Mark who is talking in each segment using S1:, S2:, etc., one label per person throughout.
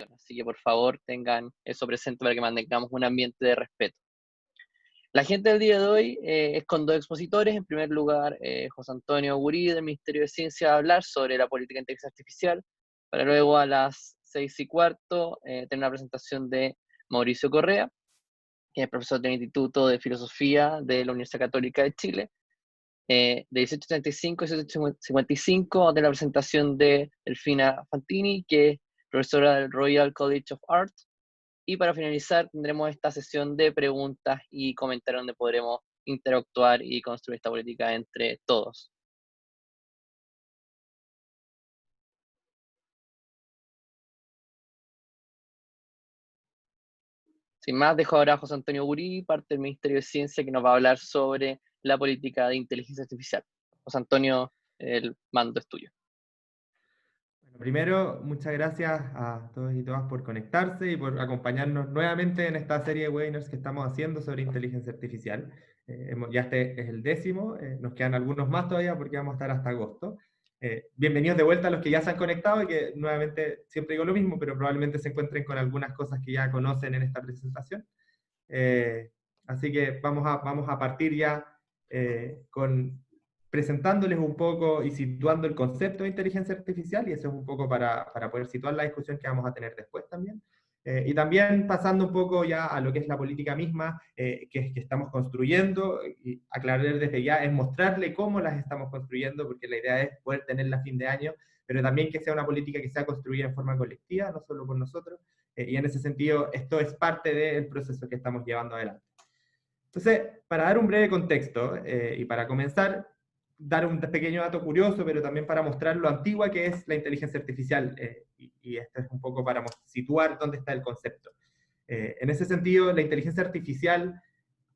S1: conversación. Así que por favor tengan eso presente para que mantengamos un ambiente de respeto. La agenda del día de hoy es con dos expositores. En primer lugar, José Antonio Gurí, del Ministerio de Ciencia, va a hablar sobre la política de inteligencia artificial, para luego a las 6:15 tener una presentación de Mauricio Correa, que es profesor del Instituto de Filosofía de la Universidad Católica de Chile. De 18:35 a 18:55 de la presentación de Delfina Fantini, que es profesora del Royal College of Art. Y para finalizar tendremos esta sesión de preguntas y comentarios donde podremos interactuar y construir esta política entre todos. Sin más, dejo ahora a José Antonio Gurí, parte del Ministerio de Ciencia, que nos va a hablar sobre la política de inteligencia artificial. José Antonio, el mando es tuyo.
S2: Bueno, primero, muchas gracias a todos y todas por conectarse y por acompañarnos nuevamente en esta serie de webinars que estamos haciendo sobre inteligencia artificial. Ya este es el 10º, nos quedan algunos más todavía porque vamos a estar hasta agosto. Bienvenidos de vuelta a los que ya se han conectado y que nuevamente siempre digo lo mismo, pero probablemente se encuentren con algunas cosas que ya conocen en esta presentación. Así que vamos a partir ya presentándoles un poco y situando el concepto de inteligencia artificial, y eso es un poco para poder situar la discusión que vamos a tener después también. Y también pasando un poco ya a lo que es la política misma, que estamos construyendo, y aclarar desde ya, es mostrarle cómo las estamos construyendo, porque la idea es poder tenerla a fin de año, pero también que sea una política que sea construida en forma colectiva, no solo por nosotros, y en ese sentido esto es parte del proceso que estamos llevando adelante. Entonces, para dar un breve contexto, y para comenzar, dar un pequeño dato curioso, pero también para mostrar lo antigua que es la inteligencia artificial, y esto es un poco para situar dónde está el concepto. En ese sentido, la inteligencia artificial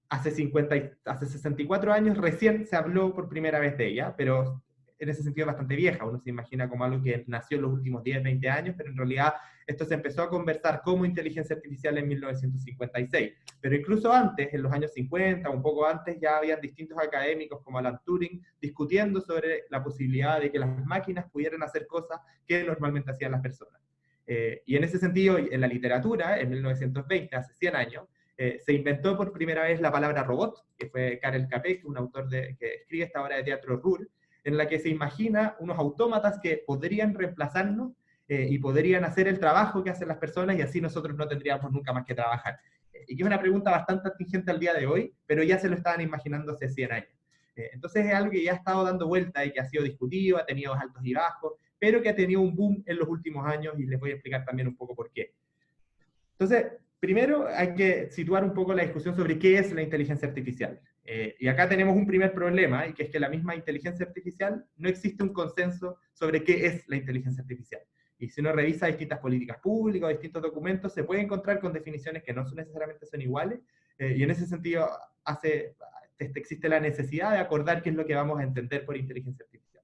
S2: hace 64 años recién se habló por primera vez de ella, pero en ese sentido es bastante vieja. Uno se imagina como algo que nació en los últimos 10, 20 años, pero en realidad esto se empezó a conversar como inteligencia artificial en 1956. Pero incluso antes, en los años 50, un poco antes, ya habían distintos académicos como Alan Turing discutiendo sobre la posibilidad de que las máquinas pudieran hacer cosas que normalmente hacían las personas. Y en ese sentido, en la literatura, en 1920, hace 100 años, se inventó por primera vez la palabra robot, que fue Karel Capek, un autor que escribe esta obra de teatro Ruhr, en la que se imagina unos autómatas que podrían reemplazarnos y podrían hacer el trabajo que hacen las personas, y así nosotros no tendríamos nunca más que trabajar. Y que es una pregunta bastante atingente al día de hoy, pero ya se lo estaban imaginando hace 100 años. Entonces es algo que ya ha estado dando vuelta y que ha sido discutido, ha tenido altos y bajos, pero que ha tenido un boom en los últimos años, y les voy a explicar también un poco por qué. Entonces, primero hay que situar un poco la discusión sobre qué es la inteligencia artificial. Y acá tenemos un primer problema, y que es que la misma inteligencia artificial no existe un consenso sobre qué es la inteligencia artificial. Y si uno revisa distintas políticas públicas, distintos documentos, se puede encontrar con definiciones que no necesariamente son iguales, y en ese sentido existe la necesidad de acordar qué es lo que vamos a entender por inteligencia artificial.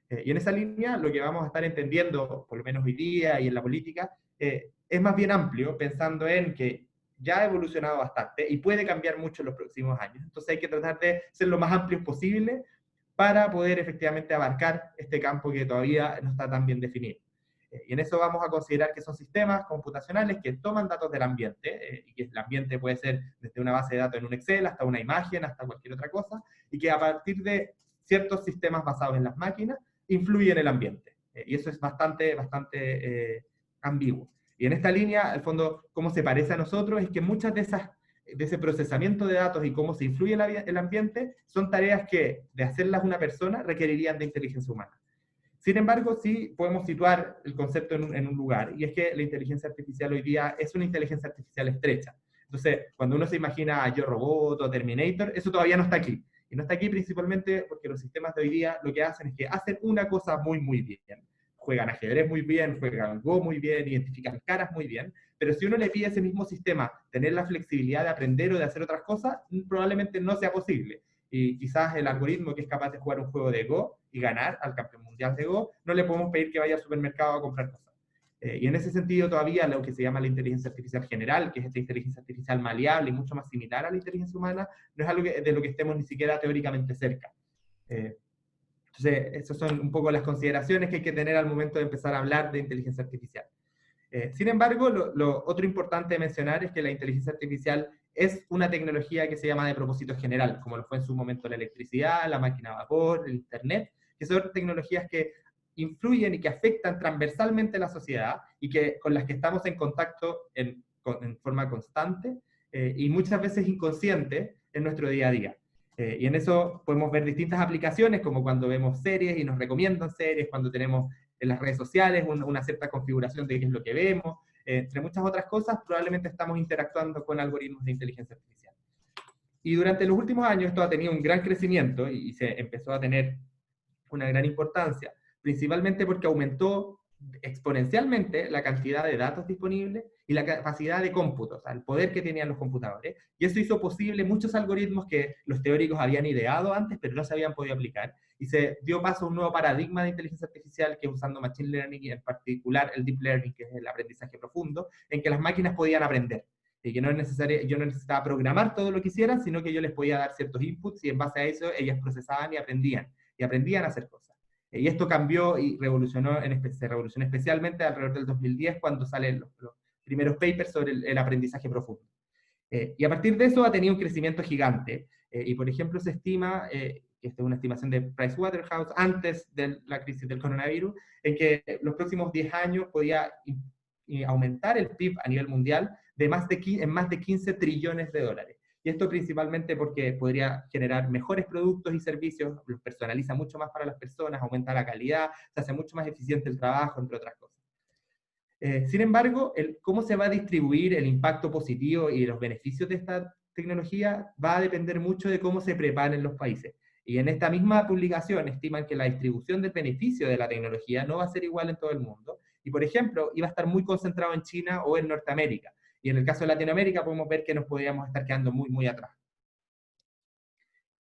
S2: Y en esa línea, lo que vamos a estar entendiendo, por lo menos hoy día y en la política, es más bien amplio, pensando en que ya ha evolucionado bastante y puede cambiar mucho en los próximos años. Entonces hay que tratar de ser lo más amplios posible para poder efectivamente abarcar este campo que todavía no está tan bien definido. Y en eso vamos a considerar que son sistemas computacionales que toman datos del ambiente, y que el ambiente puede ser desde una base de datos en un Excel hasta una imagen, hasta cualquier otra cosa, y que a partir de ciertos sistemas basados en las máquinas, influye en el ambiente. Y eso es bastante ambiguo. Y en esta línea, al fondo, cómo se parece a nosotros es que muchas de ese procesamiento de datos y cómo se influye el ambiente son tareas que, de hacerlas una persona, requerirían de inteligencia humana. Sin embargo, sí podemos situar el concepto en un lugar, y es que la inteligencia artificial hoy día es una inteligencia artificial estrecha. Entonces, cuando uno se imagina a Yo Robot o Terminator, eso todavía no está aquí. Y no está aquí principalmente porque los sistemas de hoy día lo que hacen es que hacen una cosa muy, muy bien. Juegan ajedrez muy bien, juegan Go muy bien, identifican caras muy bien, pero si uno le pide a ese mismo sistema tener la flexibilidad de aprender o de hacer otras cosas, probablemente no sea posible. Y quizás el algoritmo que es capaz de jugar un juego de Go y ganar al campeón mundial de Go, no le podemos pedir que vaya al supermercado a comprar cosas. Y en ese sentido todavía lo que se llama la inteligencia artificial general, que es esta inteligencia artificial maleable y mucho más similar a la inteligencia humana, no es algo de lo que estemos ni siquiera teóricamente cerca. Entonces, esas son un poco las consideraciones que hay que tener al momento de empezar a hablar de inteligencia artificial. Sin embargo, lo otro importante de mencionar es que la inteligencia artificial es una tecnología que se llama de propósito general, como lo fue en su momento la electricidad, la máquina a vapor, el Internet, que son tecnologías que influyen y que afectan transversalmente a la sociedad y con las que estamos en contacto en forma constante y muchas veces inconsciente en nuestro día a día. Y en eso podemos ver distintas aplicaciones, como cuando vemos series y nos recomiendan series, cuando tenemos en las redes sociales una cierta configuración de qué es lo que vemos, entre muchas otras cosas, probablemente estamos interactuando con algoritmos de inteligencia artificial. Y durante los últimos años esto ha tenido un gran crecimiento y se empezó a tener una gran importancia, principalmente porque aumentó exponencialmente la cantidad de datos disponibles y la capacidad de cómputo, o sea, el poder que tenían los computadores, y eso hizo posible muchos algoritmos que los teóricos habían ideado antes, pero no se habían podido aplicar, y se dio paso a un nuevo paradigma de inteligencia artificial que usando Machine Learning y en particular el Deep Learning, que es el aprendizaje profundo, en que las máquinas podían aprender, y que no es necesario, yo no necesitaba programar todo lo que hicieran, sino que yo les podía dar ciertos inputs y en base a eso ellas procesaban y aprendían a hacer cosas. Y esto cambió y se revolucionó especialmente alrededor del 2010 cuando salen los primeros papers sobre el aprendizaje profundo. Y a partir de eso ha tenido un crecimiento gigante. Y por ejemplo se estima, que esta es una estimación de Pricewaterhouse antes de la crisis del coronavirus, en que los próximos 10 años podía aumentar el PIB a nivel mundial en más de 15 trillones de dólares. Y esto principalmente porque podría generar mejores productos y servicios, los personaliza mucho más para las personas, aumenta la calidad, se hace mucho más eficiente el trabajo, entre otras cosas. Sin embargo, cómo se va a distribuir el impacto positivo y los beneficios de esta tecnología va a depender mucho de cómo se preparen los países. Y en esta misma publicación estiman que la distribución del beneficio de la tecnología no va a ser igual en todo el mundo. Y por ejemplo, iba a estar muy concentrado en China o en Norteamérica. Y en el caso de Latinoamérica podemos ver que nos podríamos estar quedando muy, muy atrás.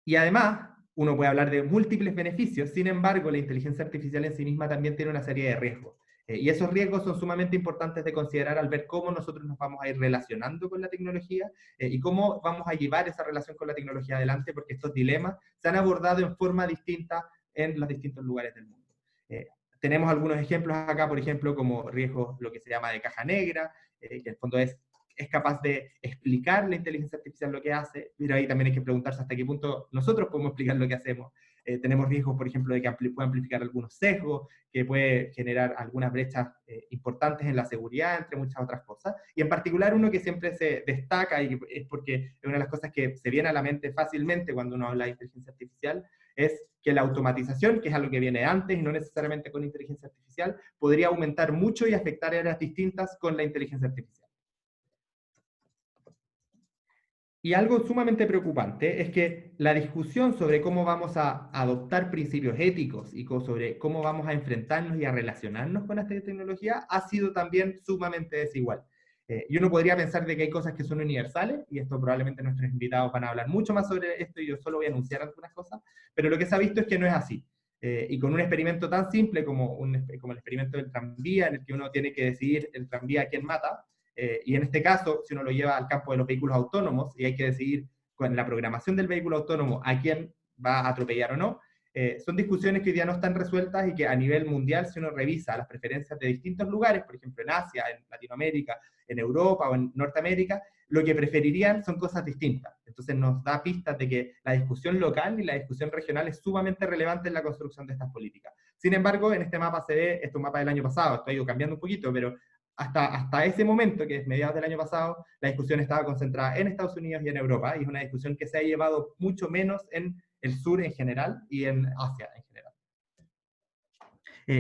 S2: Y además, uno puede hablar de múltiples beneficios, sin embargo, la inteligencia artificial en sí misma también tiene una serie de riesgos. Y esos riesgos son sumamente importantes de considerar al ver cómo nosotros nos vamos a ir relacionando con la tecnología y cómo vamos a llevar esa relación con la tecnología adelante, porque estos dilemas se han abordado en forma distinta en los distintos lugares del mundo. Tenemos algunos ejemplos acá, por ejemplo, como riesgos, lo que se llama de caja negra, que en el fondo es capaz de explicar la inteligencia artificial lo que hace, pero ahí también hay que preguntarse hasta qué punto nosotros podemos explicar lo que hacemos. Tenemos riesgos, por ejemplo, de que pueda amplificar algunos sesgos, que puede generar algunas brechas importantes en la seguridad, entre muchas otras cosas. Y en particular uno que siempre se destaca, y es porque es una de las cosas que se viene a la mente fácilmente cuando uno habla de inteligencia artificial, es que la automatización, que es algo que viene antes y no necesariamente con inteligencia artificial, podría aumentar mucho y afectar áreas distintas con la inteligencia artificial. Y algo sumamente preocupante es que la discusión sobre cómo vamos a adoptar principios éticos y sobre cómo vamos a enfrentarnos y a relacionarnos con esta tecnología ha sido también sumamente desigual. Y uno podría pensar de que hay cosas que son universales, y esto probablemente nuestros invitados van a hablar mucho más sobre esto y yo solo voy a anunciar algunas cosas, pero lo que se ha visto es que no es así. Y con un experimento tan simple como el experimento del tranvía, en el que uno tiene que decidir el tranvía a quién mata, y en este caso, si uno lo lleva al campo de los vehículos autónomos y hay que decidir con la programación del vehículo autónomo a quién va a atropellar o no, son discusiones que hoy día no están resueltas y que a nivel mundial, si uno revisa las preferencias de distintos lugares, por ejemplo en Asia, en Latinoamérica, en Europa o en Norteamérica, lo que preferirían son cosas distintas. Entonces nos da pistas de que la discusión local y la discusión regional es sumamente relevante en la construcción de estas políticas. Sin embargo, en este mapa se ve, este es un mapa del año pasado, esto ha ido cambiando un poquito, pero hasta ese momento, que es mediados del año pasado, la discusión estaba concentrada en Estados Unidos y en Europa, y es una discusión que se ha llevado mucho menos en el sur en general y en Asia en general.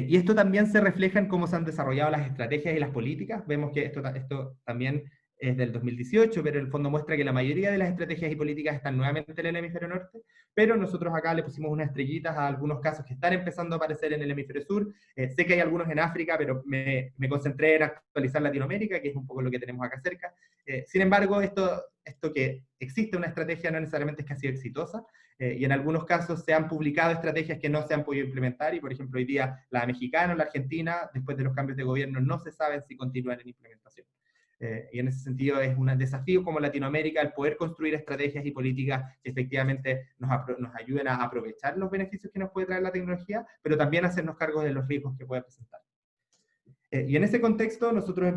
S2: Y esto también se refleja en cómo se han desarrollado las estrategias y las políticas. Vemos que esto también es del 2018, pero en el fondo muestra que la mayoría de las estrategias y políticas están nuevamente en el hemisferio norte, pero nosotros acá le pusimos unas estrellitas a algunos casos que están empezando a aparecer en el hemisferio sur. Sé que hay algunos en África, pero me concentré en actualizar Latinoamérica, que es un poco lo que tenemos acá cerca. Sin embargo, esto que existe una estrategia no necesariamente es que ha sido exitosa, y en algunos casos se han publicado estrategias que no se han podido implementar, y por ejemplo hoy día la mexicana o la argentina, después de los cambios de gobierno, no se sabe si continúan en implementación. Y en ese sentido es un desafío como Latinoamérica el poder construir estrategias y políticas que efectivamente nos ayuden a aprovechar los beneficios que nos puede traer la tecnología, pero también hacernos cargo de los riesgos que puede presentar. Y en ese contexto nosotros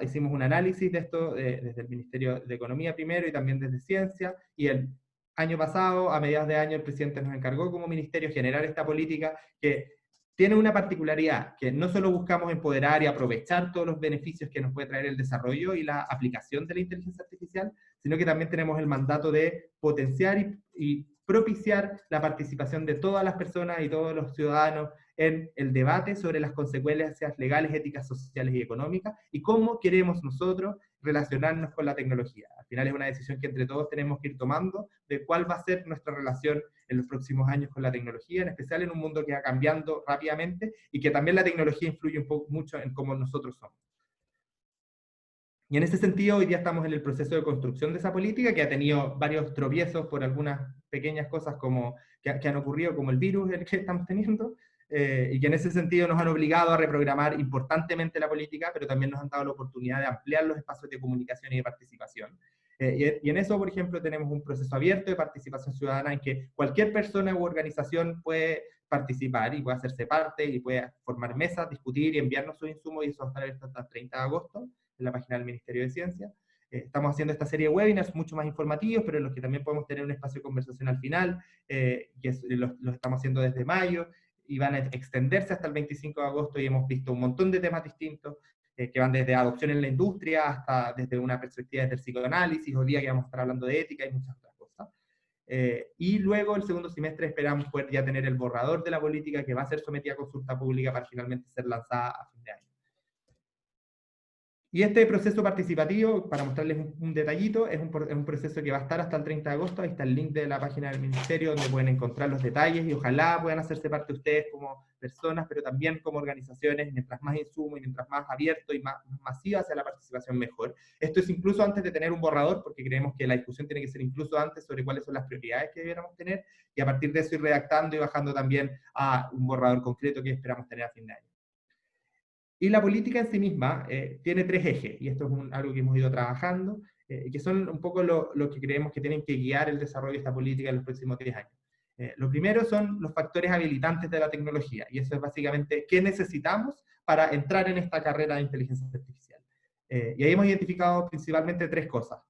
S2: hicimos un análisis de esto desde el Ministerio de Economía primero y también desde Ciencia, y el año pasado, a mediados de año, el presidente nos encargó como ministerio generar esta política que tiene una particularidad, que no solo buscamos empoderar y aprovechar todos los beneficios que nos puede traer el desarrollo y la aplicación de la inteligencia artificial, sino que también tenemos el mandato de potenciar y propiciar la participación de todas las personas y todos los ciudadanos en el debate sobre las consecuencias legales, éticas, sociales y económicas y cómo queremos nosotros relacionarnos con la tecnología. Al final es una decisión que entre todos tenemos que ir tomando de cuál va a ser nuestra relación en los próximos años con la tecnología, en especial en un mundo que va cambiando rápidamente y que también la tecnología influye mucho en cómo nosotros somos. Y en ese sentido, hoy día estamos en el proceso de construcción de esa política, que ha tenido varios tropiezos por algunas pequeñas cosas que han ocurrido, como el virus el que estamos teniendo, y que en ese sentido nos han obligado a reprogramar importantemente la política, pero también nos han dado la oportunidad de ampliar los espacios de comunicación y de participación. Y en eso, por ejemplo, tenemos un proceso abierto de participación ciudadana en que cualquier persona u organización puede participar y puede hacerse parte y puede formar mesas, discutir y enviarnos sus insumos, y eso va a estar abierto hasta el 30 de agosto en la página del Ministerio de Ciencia. Estamos haciendo esta serie de webinars mucho más informativos, pero en los que también podemos tener un espacio de conversación al final, los estamos haciendo desde mayo, y van a extenderse hasta el 25 de agosto, y hemos visto un montón de temas distintos, que van desde adopción en la industria hasta desde una perspectiva desde el psicoanálisis, hoy día que vamos a estar hablando de ética y muchas otras cosas. Y luego el segundo semestre esperamos poder ya tener el borrador de la política que va a ser sometida a consulta pública para finalmente ser lanzada a fin de año. Y este proceso participativo, para mostrarles un detallito, es un proceso que va a estar hasta el 30 de agosto. Ahí está el link de la página del Ministerio donde pueden encontrar los detalles y ojalá puedan hacerse parte ustedes como personas, pero también como organizaciones. Mientras más insumo y mientras más abierto y más masiva sea la participación, mejor. Esto es incluso antes de tener un borrador, porque creemos que la discusión tiene que ser incluso antes sobre cuáles son las prioridades que debiéramos tener, y a partir de eso ir redactando y bajando también a un borrador concreto que esperamos tener a fin de año. Y la política en sí misma tiene tres ejes, y esto es algo que hemos ido trabajando, que son un poco lo que creemos que tienen que guiar el desarrollo de esta política en los próximos 10 años. Lo primero son los factores habilitantes de la tecnología, y eso es básicamente qué necesitamos para entrar en esta carrera de inteligencia artificial. Y ahí hemos identificado principalmente tres cosas.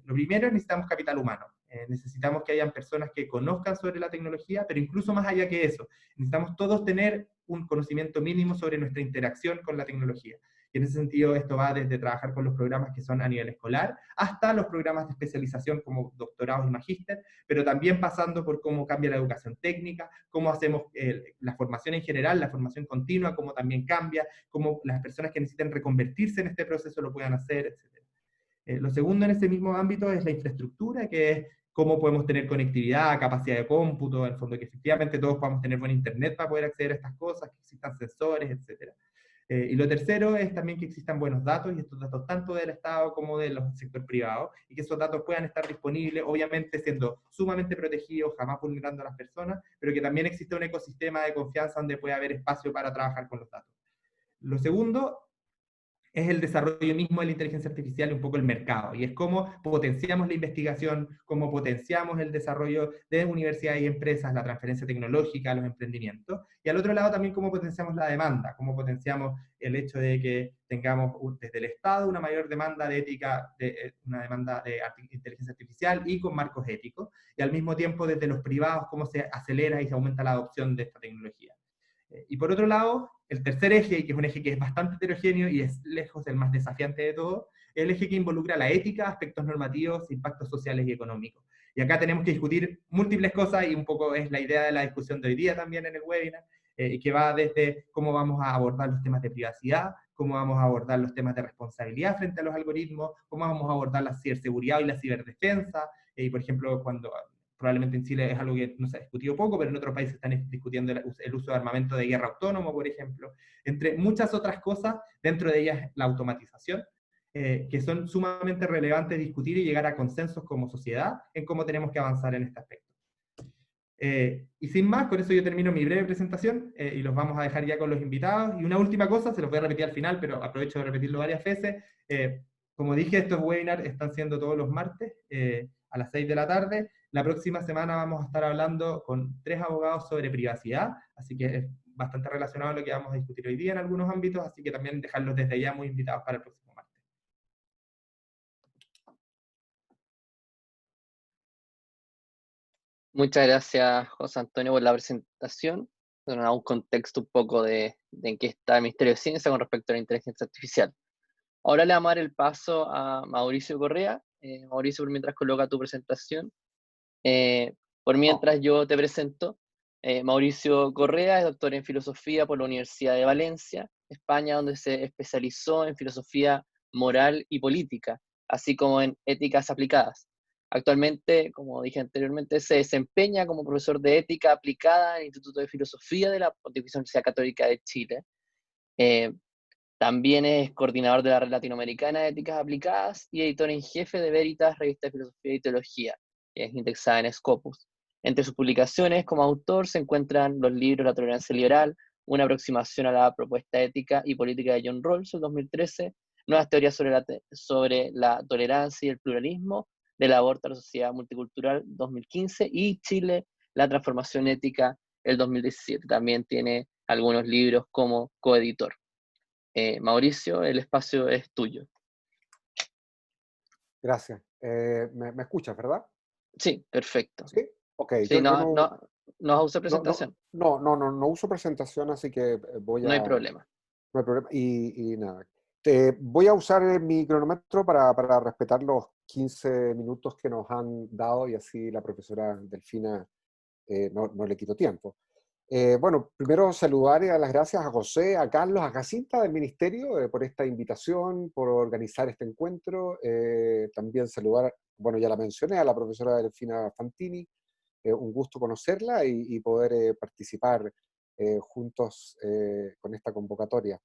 S2: Lo primero es necesitamos capital humano. Necesitamos que hayan personas que conozcan sobre la tecnología, pero incluso más allá que eso, necesitamos todos tener un conocimiento mínimo sobre nuestra interacción con la tecnología. Y en ese sentido esto va desde trabajar con los programas que son a nivel escolar, hasta los programas de especialización como doctorados y magíster, pero también pasando por cómo cambia la educación técnica, cómo hacemos la formación en general, la formación continua, cómo también cambia, cómo las personas que necesiten reconvertirse en este proceso lo puedan hacer, etc. Lo segundo en ese mismo ámbito es la infraestructura, que es cómo podemos tener conectividad, capacidad de cómputo, en el fondo que efectivamente todos podamos tener buen internet para poder acceder a estas cosas, que existan sensores, etc. Y lo tercero es también que existan buenos datos, y estos datos tanto del Estado como del sector privado, y que esos datos puedan estar disponibles, obviamente siendo sumamente protegidos, jamás vulnerando a las personas, pero que también exista un ecosistema de confianza donde pueda haber espacio para trabajar con los datos. Lo segundo es el desarrollo mismo de la inteligencia artificial y un poco el mercado, y es cómo potenciamos la investigación, cómo potenciamos el desarrollo de universidades y empresas, la transferencia tecnológica, los emprendimientos, y al otro lado también cómo potenciamos la demanda, cómo potenciamos el hecho de que tengamos desde el Estado una mayor demanda de ética, una demanda de inteligencia artificial y con marcos éticos, y al mismo tiempo desde los privados cómo se acelera y se aumenta la adopción de esta tecnología. Y por otro lado, el tercer eje, y que es un eje que es bastante heterogéneo y es lejos el más desafiante de todo, es el eje que involucra la ética, aspectos normativos, impactos sociales y económicos. Y acá tenemos que discutir múltiples cosas, y un poco es la idea de la discusión de hoy día también en el webinar, que va desde cómo vamos a abordar los temas de privacidad, cómo vamos a abordar los temas de responsabilidad frente a los algoritmos, cómo vamos a abordar la ciberseguridad y la ciberdefensa, y por ejemplo, cuando probablemente en Chile es algo que no se ha discutido poco, pero en otros países están discutiendo el uso de armamento de guerra autónomo, por ejemplo, entre muchas otras cosas, dentro de ellas la automatización, que son sumamente relevantes discutir y llegar a consensos como sociedad en cómo tenemos que avanzar en este aspecto. Y sin más, con eso yo termino mi breve presentación, y los vamos a dejar ya con los invitados. Y una última cosa, se los voy a repetir al final, pero aprovecho de repetirlo varias veces. Como dije, estos webinars están siendo todos los martes a las 6 de la tarde. La próxima semana vamos a estar hablando con 3 abogados sobre privacidad, así que bastante relacionado a lo que vamos a discutir hoy día en algunos ámbitos, así que también dejarlos desde ya muy invitados para el próximo martes.
S1: Muchas gracias, José Antonio, por la presentación. Nos da un contexto un poco de en qué está el Ministerio de Ciencia con respecto a la inteligencia artificial. Ahora le vamos a dar el paso a Mauricio Correa. Mauricio, por mientras coloca tu presentación. Por mientras yo te presento, Mauricio Correa es doctor en filosofía por la Universidad de Valencia, España, donde se especializó en filosofía moral y política, así como en éticas aplicadas. Actualmente, como dije anteriormente, se desempeña como profesor de ética aplicada en el Instituto de Filosofía de la Pontificia Universidad Católica de Chile. Eh, También es coordinador de la Red Latinoamericana de Éticas Aplicadas y editor en jefe de Veritas, revista de Filosofía y Teología, que es indexada en Scopus. Entre sus publicaciones como autor se encuentran los libros La tolerancia liberal, una aproximación a la propuesta ética y política de John Rawls, del 2013, Nuevas teorías sobre la tolerancia y el pluralismo, del aborto a la sociedad multicultural, 2015, y Chile, la transformación ética, el 2017. También tiene algunos libros como coeditor. Mauricio, el espacio es tuyo.
S3: Gracias. ¿Me escuchas, verdad?
S1: Sí, perfecto.
S3: ¿Sí? Ok,
S1: Sí,
S3: yo
S1: no uso presentación.
S3: no uso presentación, así que
S1: No hay problema.
S3: no hay problema. Y nada. Voy a usar mi cronómetro para respetar los 15 minutos que nos han dado y así la profesora Delfina no le quito tiempo. Bueno, primero saludar y dar las gracias a José, a Carlos, a Jacinta del Ministerio por esta invitación, por organizar este encuentro. También saludar, bueno, ya la mencioné, a la profesora Delfina Fantini. Un gusto conocerla y poder participar juntos con esta convocatoria.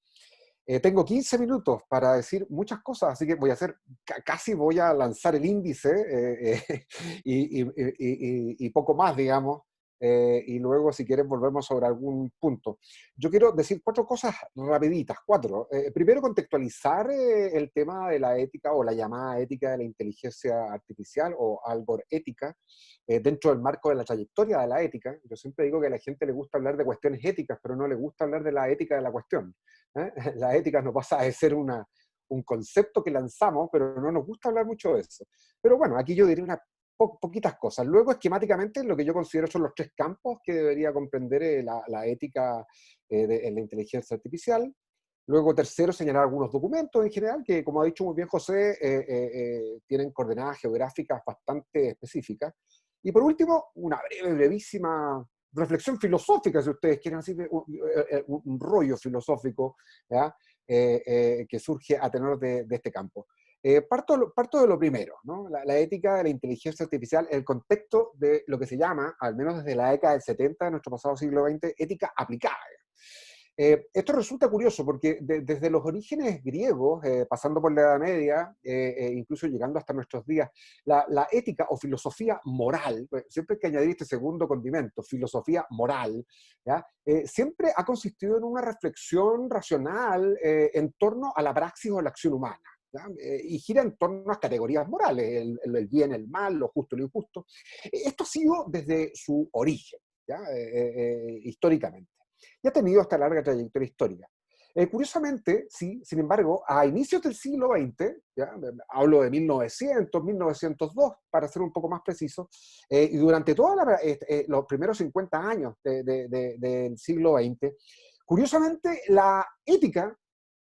S3: Tengo 15 minutos para decir muchas cosas, así que voy a hacer, casi voy a lanzar el índice y poco más, digamos, y luego si quieren volvemos sobre algún punto. Yo quiero decir 4 cosas rapiditas, 4. Primero, contextualizar el tema de la ética o la llamada ética de la inteligencia artificial o algorética dentro del marco de la trayectoria de la ética. Yo siempre digo que a la gente le gusta hablar de cuestiones éticas, pero no le gusta hablar de la ética de la cuestión. La ética no pasa de ser un concepto que lanzamos, pero no nos gusta hablar mucho de eso. Pero bueno, aquí yo diré unas poquitas cosas. Luego, esquemáticamente, lo que yo considero son los 3 campos que debería comprender la ética en la inteligencia artificial. Luego, tercero, señalar algunos documentos en general que, como ha dicho muy bien José, tienen coordenadas geográficas bastante específicas. Y por último, una brevísima reflexión filosófica, si ustedes quieren, así un rollo filosófico, ¿ya? Que surge a tenor de este campo. Parto de lo primero, ¿no? La ética de la inteligencia artificial, el contexto de lo que se llama, al menos desde la década del 70 de nuestro pasado siglo XX, ética aplicada. Esto resulta curioso porque desde los orígenes griegos, pasando por la Edad Media, incluso llegando hasta nuestros días, la ética o filosofía moral, siempre hay que añadir este segundo condimento, filosofía moral, ¿ya? Siempre ha consistido en una reflexión racional en torno a la praxis o la acción humana. Y gira en torno a las categorías morales, el bien, el mal, lo justo, lo injusto. Esto ha sido desde su origen, ¿ya? Históricamente. Y ha tenido esta larga trayectoria histórica. Curiosamente, sí, sin embargo, a inicios del siglo XX, ¿ya? Hablo de 1900, 1902, para ser un poco más preciso, y durante todos los primeros 50 años del siglo XX, curiosamente, la ética,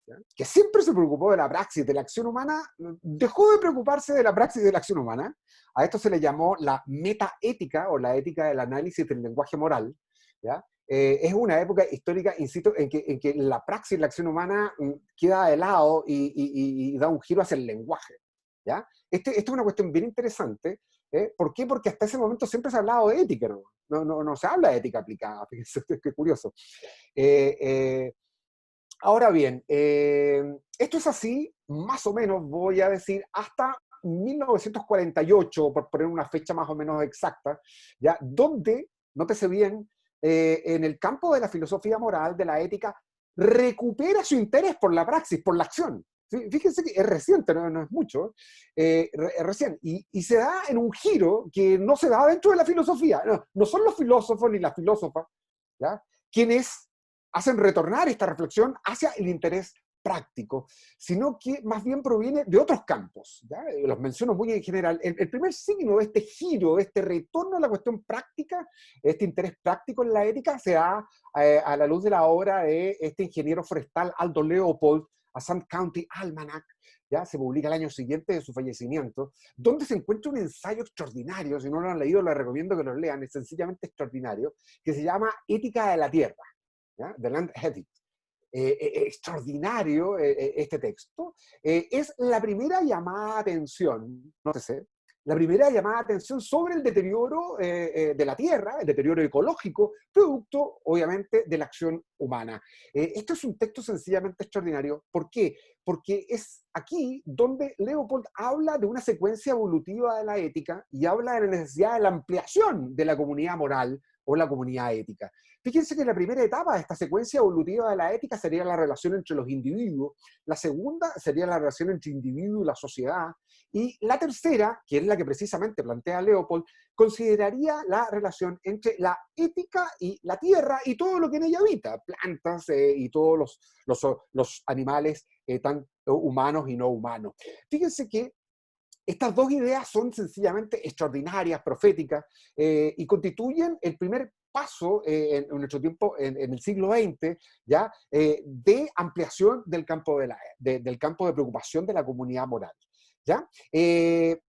S3: ¿ya? Que siempre se preocupó de la praxis de la acción humana, dejó de preocuparse de la praxis de la acción humana. A esto se le llamó la metaética o la ética del análisis del lenguaje moral, ¿ya? Es una época histórica, insisto, en que la praxis, la acción humana queda de lado y da un giro hacia el lenguaje, ¿ya? Esto es una cuestión bien interesante. ¿Por qué? Porque hasta ese momento siempre se ha hablado de ética, no se habla de ética aplicada, fíjense, qué curioso. Ahora bien, esto es así, más o menos, voy a decir, hasta 1948, por poner una fecha más o menos exacta, ¿ya? Donde, nótese bien, en el campo de la filosofía moral, de la ética, recupera su interés por la praxis, por la acción. Fíjense que es reciente, no es mucho, es recién, y se da en un giro que no se da dentro de la filosofía. No son los filósofos ni las filósofas, ¿ya? Quienes hacen retornar esta reflexión hacia el interés práctico, sino que más bien proviene de otros campos. ¿Ya? Los menciono muy en general. El primer signo de este giro, este retorno a la cuestión práctica, este interés práctico en la ética, se da a la luz de la obra de este ingeniero forestal Aldo Leopold, A Sand County Almanac. ¿Ya? Se publica el año siguiente de su fallecimiento, donde se encuentra un ensayo extraordinario. Si no lo han leído, les recomiendo que lo lean, es sencillamente extraordinario, que se llama Ética de la Tierra, ¿ya? The Land Ethics. Extraordinario este texto. Es la primera llamada de atención, nótese, la primera llamada de atención sobre el deterioro de la tierra, el deterioro ecológico, producto, obviamente, de la acción humana. Esto es un texto sencillamente extraordinario. ¿Por qué? Porque es aquí donde Leopold habla de una secuencia evolutiva de la ética y habla de la necesidad de la ampliación de la comunidad moral o la comunidad ética. Fíjense que la primera etapa de esta secuencia evolutiva de la ética sería la relación entre los individuos, la segunda sería la relación entre individuo y la sociedad, y la tercera, que es la que precisamente plantea Leopold, consideraría la relación entre la ética y la tierra y todo lo que en ella habita, plantas y todos los animales, tanto humanos y no humanos. Fíjense que estas dos ideas son sencillamente extraordinarias, proféticas, y constituyen el primer paso en nuestro tiempo, en el siglo XX, ¿ya? De ampliación del campo del campo de preocupación de la comunidad moral. ¿Ya?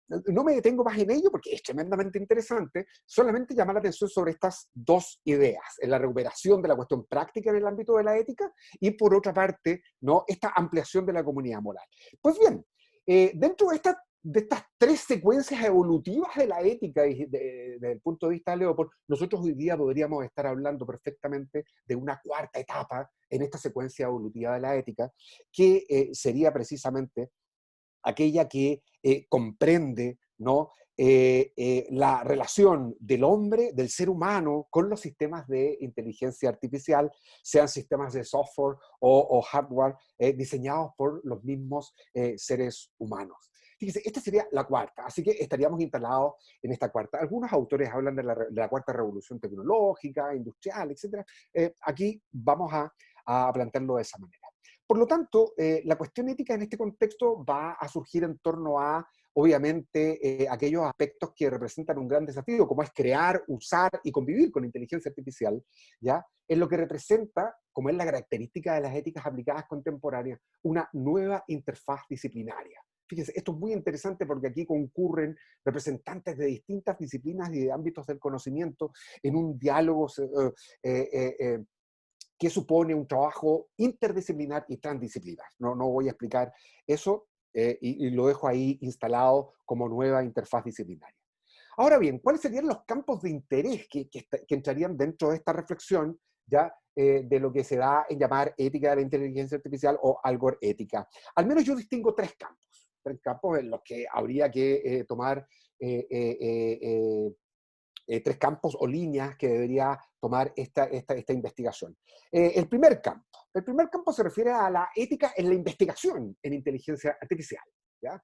S3: No me detengo más en ello porque es tremendamente interesante, solamente llamar la atención sobre estas dos ideas, en la recuperación de la cuestión práctica en el ámbito de la ética y por otra parte, ¿no? Esta ampliación de la comunidad moral. Pues bien, dentro de estas tres secuencias evolutivas de la ética y desde el punto de vista de Leopold, nosotros hoy día podríamos estar hablando perfectamente de una cuarta etapa en esta secuencia evolutiva de la ética, que sería precisamente aquella que comprende, ¿no? La relación del hombre, del ser humano, con los sistemas de inteligencia artificial, sean sistemas de software o hardware diseñados por los mismos seres humanos. Fíjense, esta sería la cuarta, así que estaríamos instalados en esta cuarta. Algunos autores hablan de la cuarta revolución tecnológica, industrial, etc. Aquí vamos a plantearlo de esa manera. Por lo tanto, la cuestión ética en este contexto va a surgir en torno a, obviamente, aquellos aspectos que representan un gran desafío, como es crear, usar y convivir con inteligencia artificial, ¿ya? En lo que representa, como es la característica de las éticas aplicadas contemporáneas, una nueva interfaz disciplinaria. Fíjense, esto es muy interesante porque aquí concurren representantes de distintas disciplinas y de ámbitos del conocimiento en un diálogo que supone un trabajo interdisciplinar y transdisciplinar. No voy a explicar eso y lo dejo ahí instalado como nueva interfaz disciplinaria. Ahora bien, ¿cuáles serían los campos de interés que entrarían dentro de esta reflexión ya de lo que se da en llamar ética de la inteligencia artificial o algorética? Al menos yo distingo tres campos en los que habría que tomar tres campos o líneas que debería tomar esta investigación. El primer campo se refiere a la ética en la investigación en inteligencia artificial. ¿Ya?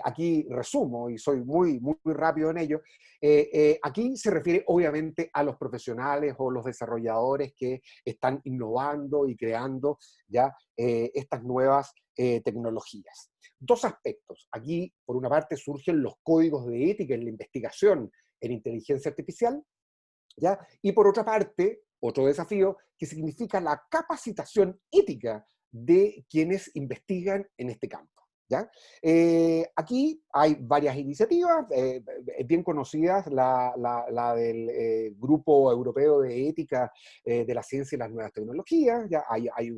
S3: Aquí resumo y soy muy rápido en ello. Aquí se refiere obviamente a los profesionales o los desarrolladores que están innovando y creando ya estas nuevas tecnologías. Dos aspectos. Aquí, por una parte, surgen los códigos de ética en la investigación en inteligencia artificial, ¿ya? Y por otra parte, otro desafío que significa la capacitación ética de quienes investigan en este campo. ¿Ya? Aquí hay varias iniciativas, bien conocidas, la del Grupo Europeo de Ética de la Ciencia y las Nuevas Tecnologías, ya hay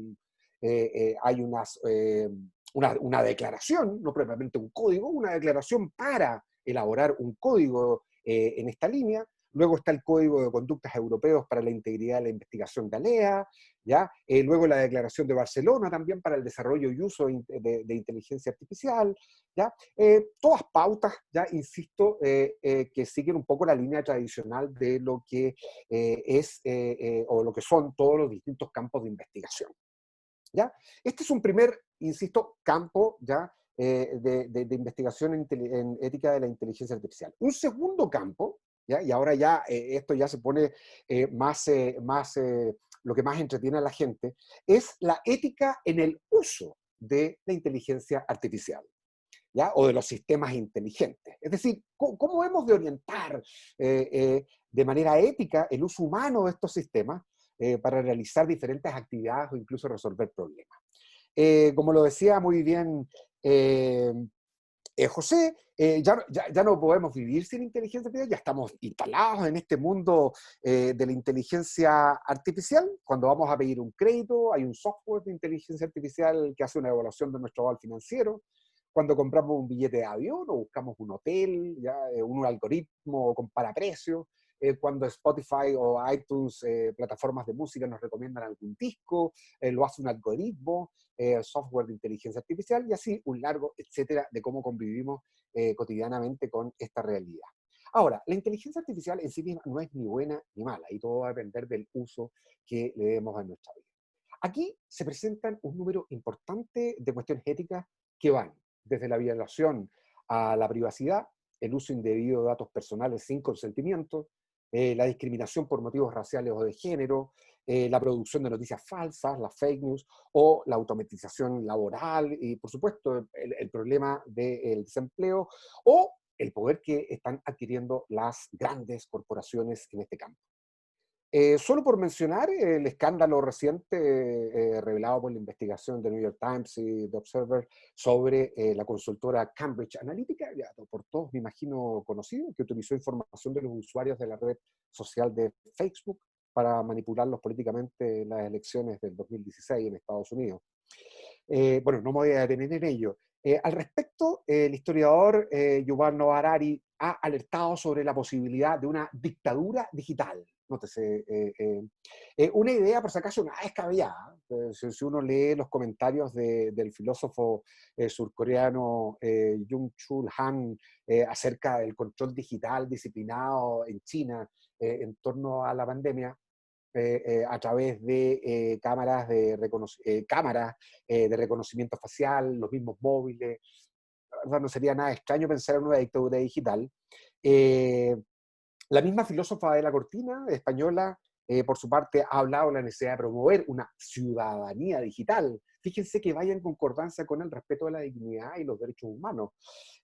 S3: una declaración, no propiamente un código, una declaración para elaborar un código en esta línea. Luego está el Código de Conductas Europeos para la Integridad de la Investigación de ALEA, ¿ya? Luego la Declaración de Barcelona también para el desarrollo y uso de inteligencia artificial, ¿ya? Todas pautas, ya insisto, que siguen un poco la línea tradicional de lo que es o lo que son todos los distintos campos de investigación, ¿ya? Este es un primer, insisto, campo, ¿ya? De investigación en ética de la inteligencia artificial. Un segundo campo, ¿ya? Y ahora ya esto ya se pone más lo que más entretiene a la gente, es la ética en el uso de la inteligencia artificial, ¿ya? O de los sistemas inteligentes. Es decir, ¿cómo hemos de orientar de manera ética el uso humano de estos sistemas para realizar diferentes actividades o incluso resolver problemas? Como lo decía muy bien José, ya no podemos vivir sin inteligencia artificial, ya estamos instalados en este mundo de la inteligencia artificial. Cuando vamos a pedir un crédito, hay un software de inteligencia artificial que hace una evaluación de nuestro aval financiero. Cuando compramos un billete de avión o buscamos un hotel, ya, un algoritmo compara precios. Cuando Spotify o iTunes, plataformas de música, nos recomiendan algún disco, lo hace un algoritmo, software de inteligencia artificial, y así un largo etcétera de cómo convivimos cotidianamente con esta realidad. Ahora, la inteligencia artificial en sí misma no es ni buena ni mala, y todo va a depender del uso que le demos a nuestra vida. Aquí se presentan un número importante de cuestiones éticas que van desde la violación a la privacidad, el uso indebido de datos personales sin consentimiento, la discriminación por motivos raciales o de género, la producción de noticias falsas, las fake news, o la automatización laboral, y por supuesto el problema del desempleo, o el poder que están adquiriendo las grandes corporaciones en este campo. Solo por mencionar el escándalo reciente revelado por la investigación de New York Times y The Observer sobre la consultora Cambridge Analytica, ya por todos me imagino conocido, que utilizó información de los usuarios de la red social de Facebook para manipularlos políticamente en las elecciones del 2016 en Estados Unidos. Bueno, no me voy a detener en ello. Al respecto, el historiador Yuval Noah Harari ha alertado sobre la posibilidad de una dictadura digital. Nótese, una idea, por si acaso, nada descabellada. Si uno lee los comentarios del filósofo surcoreano Jung-Chul Han acerca del control digital disciplinado en China en torno a la pandemia, a través de cámaras de reconocimiento facial, los mismos móviles. La verdad, no sería nada extraño pensar en una dictadura digital. La misma filósofa de la cortina española, por su parte, ha hablado de la necesidad de promover una ciudadanía digital. Fíjense que vaya en concordancia con el respeto de la dignidad y los derechos humanos.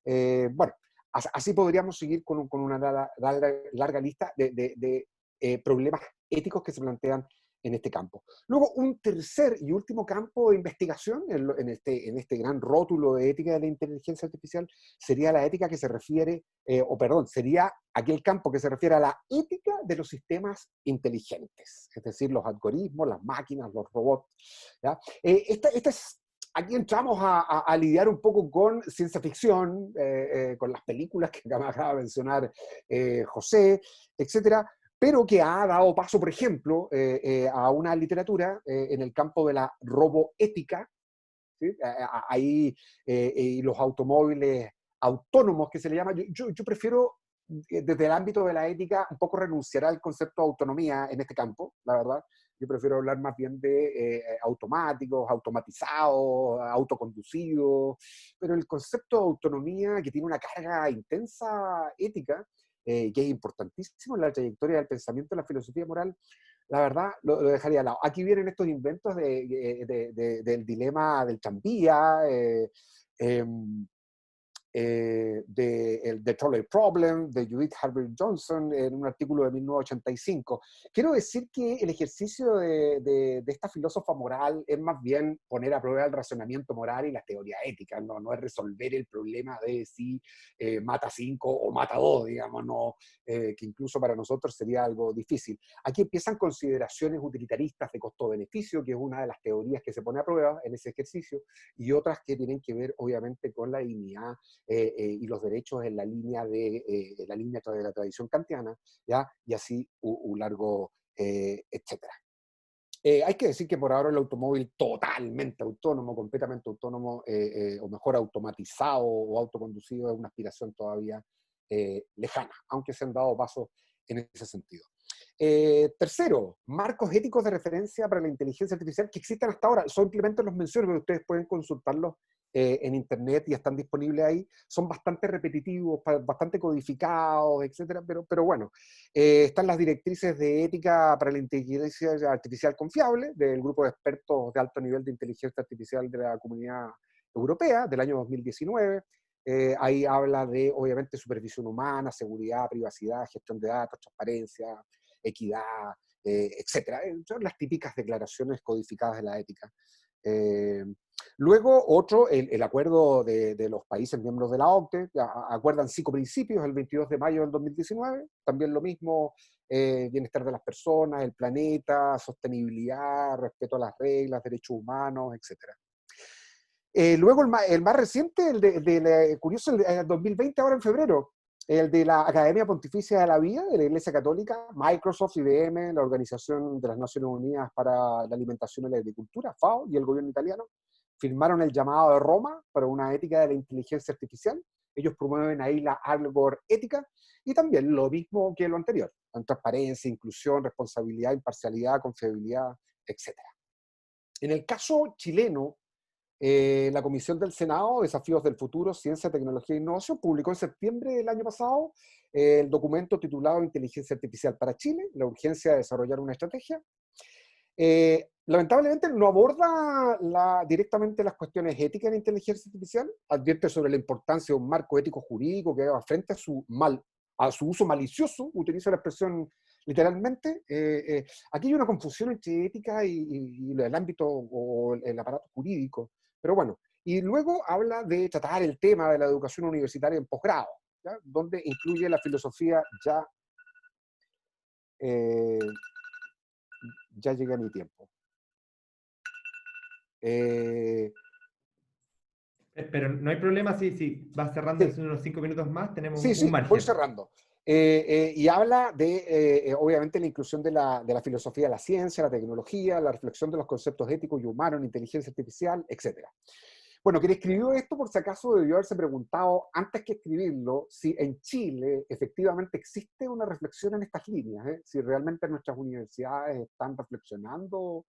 S3: Bueno, así podríamos seguir con una larga lista de problemas éticos que se plantean en este campo. Luego, un tercer y último campo de investigación en este gran rótulo de ética de la inteligencia artificial sería la ética que se refiere, sería aquel campo que se refiere a la ética de los sistemas inteligentes, es decir, los algoritmos, las máquinas, los robots. ¿Ya? Aquí entramos a lidiar un poco con ciencia ficción, con las películas que acaba de mencionar José, etcétera, pero que ha dado paso, por ejemplo, a una literatura en el campo de la roboética, ¿sí? Ahí los automóviles autónomos, que se le llama. Yo prefiero, desde el ámbito de la ética, un poco renunciar al concepto de autonomía en este campo, la verdad. Yo prefiero hablar más bien de automáticos, automatizados, autoconducidos, pero el concepto de autonomía, que tiene una carga intensa ética, que es importantísimo en la trayectoria del pensamiento de la filosofía moral, la verdad lo dejaría de lado. Aquí vienen estos inventos del dilema del tranvía, The Trolley Problem, de Judith Herbert Johnson, en un artículo de 1985. Quiero decir que el ejercicio de esta filósofa moral es más bien poner a prueba el razonamiento moral y la teoría ética, no es resolver el problema de si mata 5 o mata 2, digamos, que incluso para nosotros sería algo difícil. Aquí empiezan consideraciones utilitaristas de costo-beneficio, que es una de las teorías que se pone a prueba en ese ejercicio, y otras que tienen que ver, obviamente, con la dignidad y los derechos en la línea de la tradición kantiana, ¿ya? Y así un largo, etcétera. Hay que decir que por ahora el automóvil totalmente autónomo, completamente autónomo, o mejor automatizado o autoconducido, es una aspiración todavía lejana, aunque se han dado pasos en ese sentido. Tercero, marcos éticos de referencia para la inteligencia artificial que existen hasta ahora. Simplemente los menciono, pero ustedes pueden consultarlos en Internet y están disponibles ahí, son bastante repetitivos, bastante codificados, etcétera, pero bueno, están las directrices de ética para la inteligencia artificial confiable del grupo de expertos de alto nivel de inteligencia artificial de la Comunidad Europea del año 2019. Ahí habla de, obviamente, supervisión humana, seguridad, privacidad, gestión de datos, transparencia, equidad, etcétera. Son las típicas declaraciones codificadas de la ética. Luego, otro, el acuerdo de los países miembros de la OCDE, acuerdan 5 principios el 22 de mayo del 2019, también lo mismo, bienestar de las personas, el planeta, sostenibilidad, respeto a las reglas, derechos humanos, etcétera. Luego el más reciente, curioso, el 2020, ahora en febrero, el de la Academia Pontificia de la Vida de la Iglesia Católica, Microsoft, IBM, la Organización de las Naciones Unidas para la Alimentación y la Agricultura, FAO, y el gobierno italiano, firmaron el llamado de Roma para una ética de la inteligencia artificial. Ellos promueven ahí la Algor ética, y también lo mismo que lo anterior, en transparencia, inclusión, responsabilidad, imparcialidad, confiabilidad, etc. En el caso chileno, la Comisión del Senado, Desafíos del Futuro, Ciencia, Tecnología e Innovación, publicó en septiembre del año pasado el documento titulado Inteligencia Artificial para Chile, la urgencia de desarrollar una estrategia. Lamentablemente no aborda directamente las cuestiones éticas en inteligencia artificial, advierte sobre la importancia de un marco ético jurídico que haga frente a su uso malicioso, utiliza la expresión literalmente. Aquí hay una confusión entre ética y el ámbito o el aparato jurídico, pero bueno. Y luego habla de tratar el tema de la educación universitaria en posgrado, ¿ya? Donde incluye la filosofía ya llegué a mi tiempo.
S2: Pero no hay problema si vas cerrando en unos 5 minutos más, tenemos un margen.
S3: Voy cerrando. Y habla de, obviamente, la inclusión de la filosofía de la ciencia, la tecnología, la reflexión de los conceptos éticos y humanos en inteligencia artificial, etc. Bueno, quien escribió esto, por si acaso, debió haberse preguntado, antes que escribirlo, si en Chile efectivamente existe una reflexión en estas líneas, si realmente nuestras universidades están reflexionando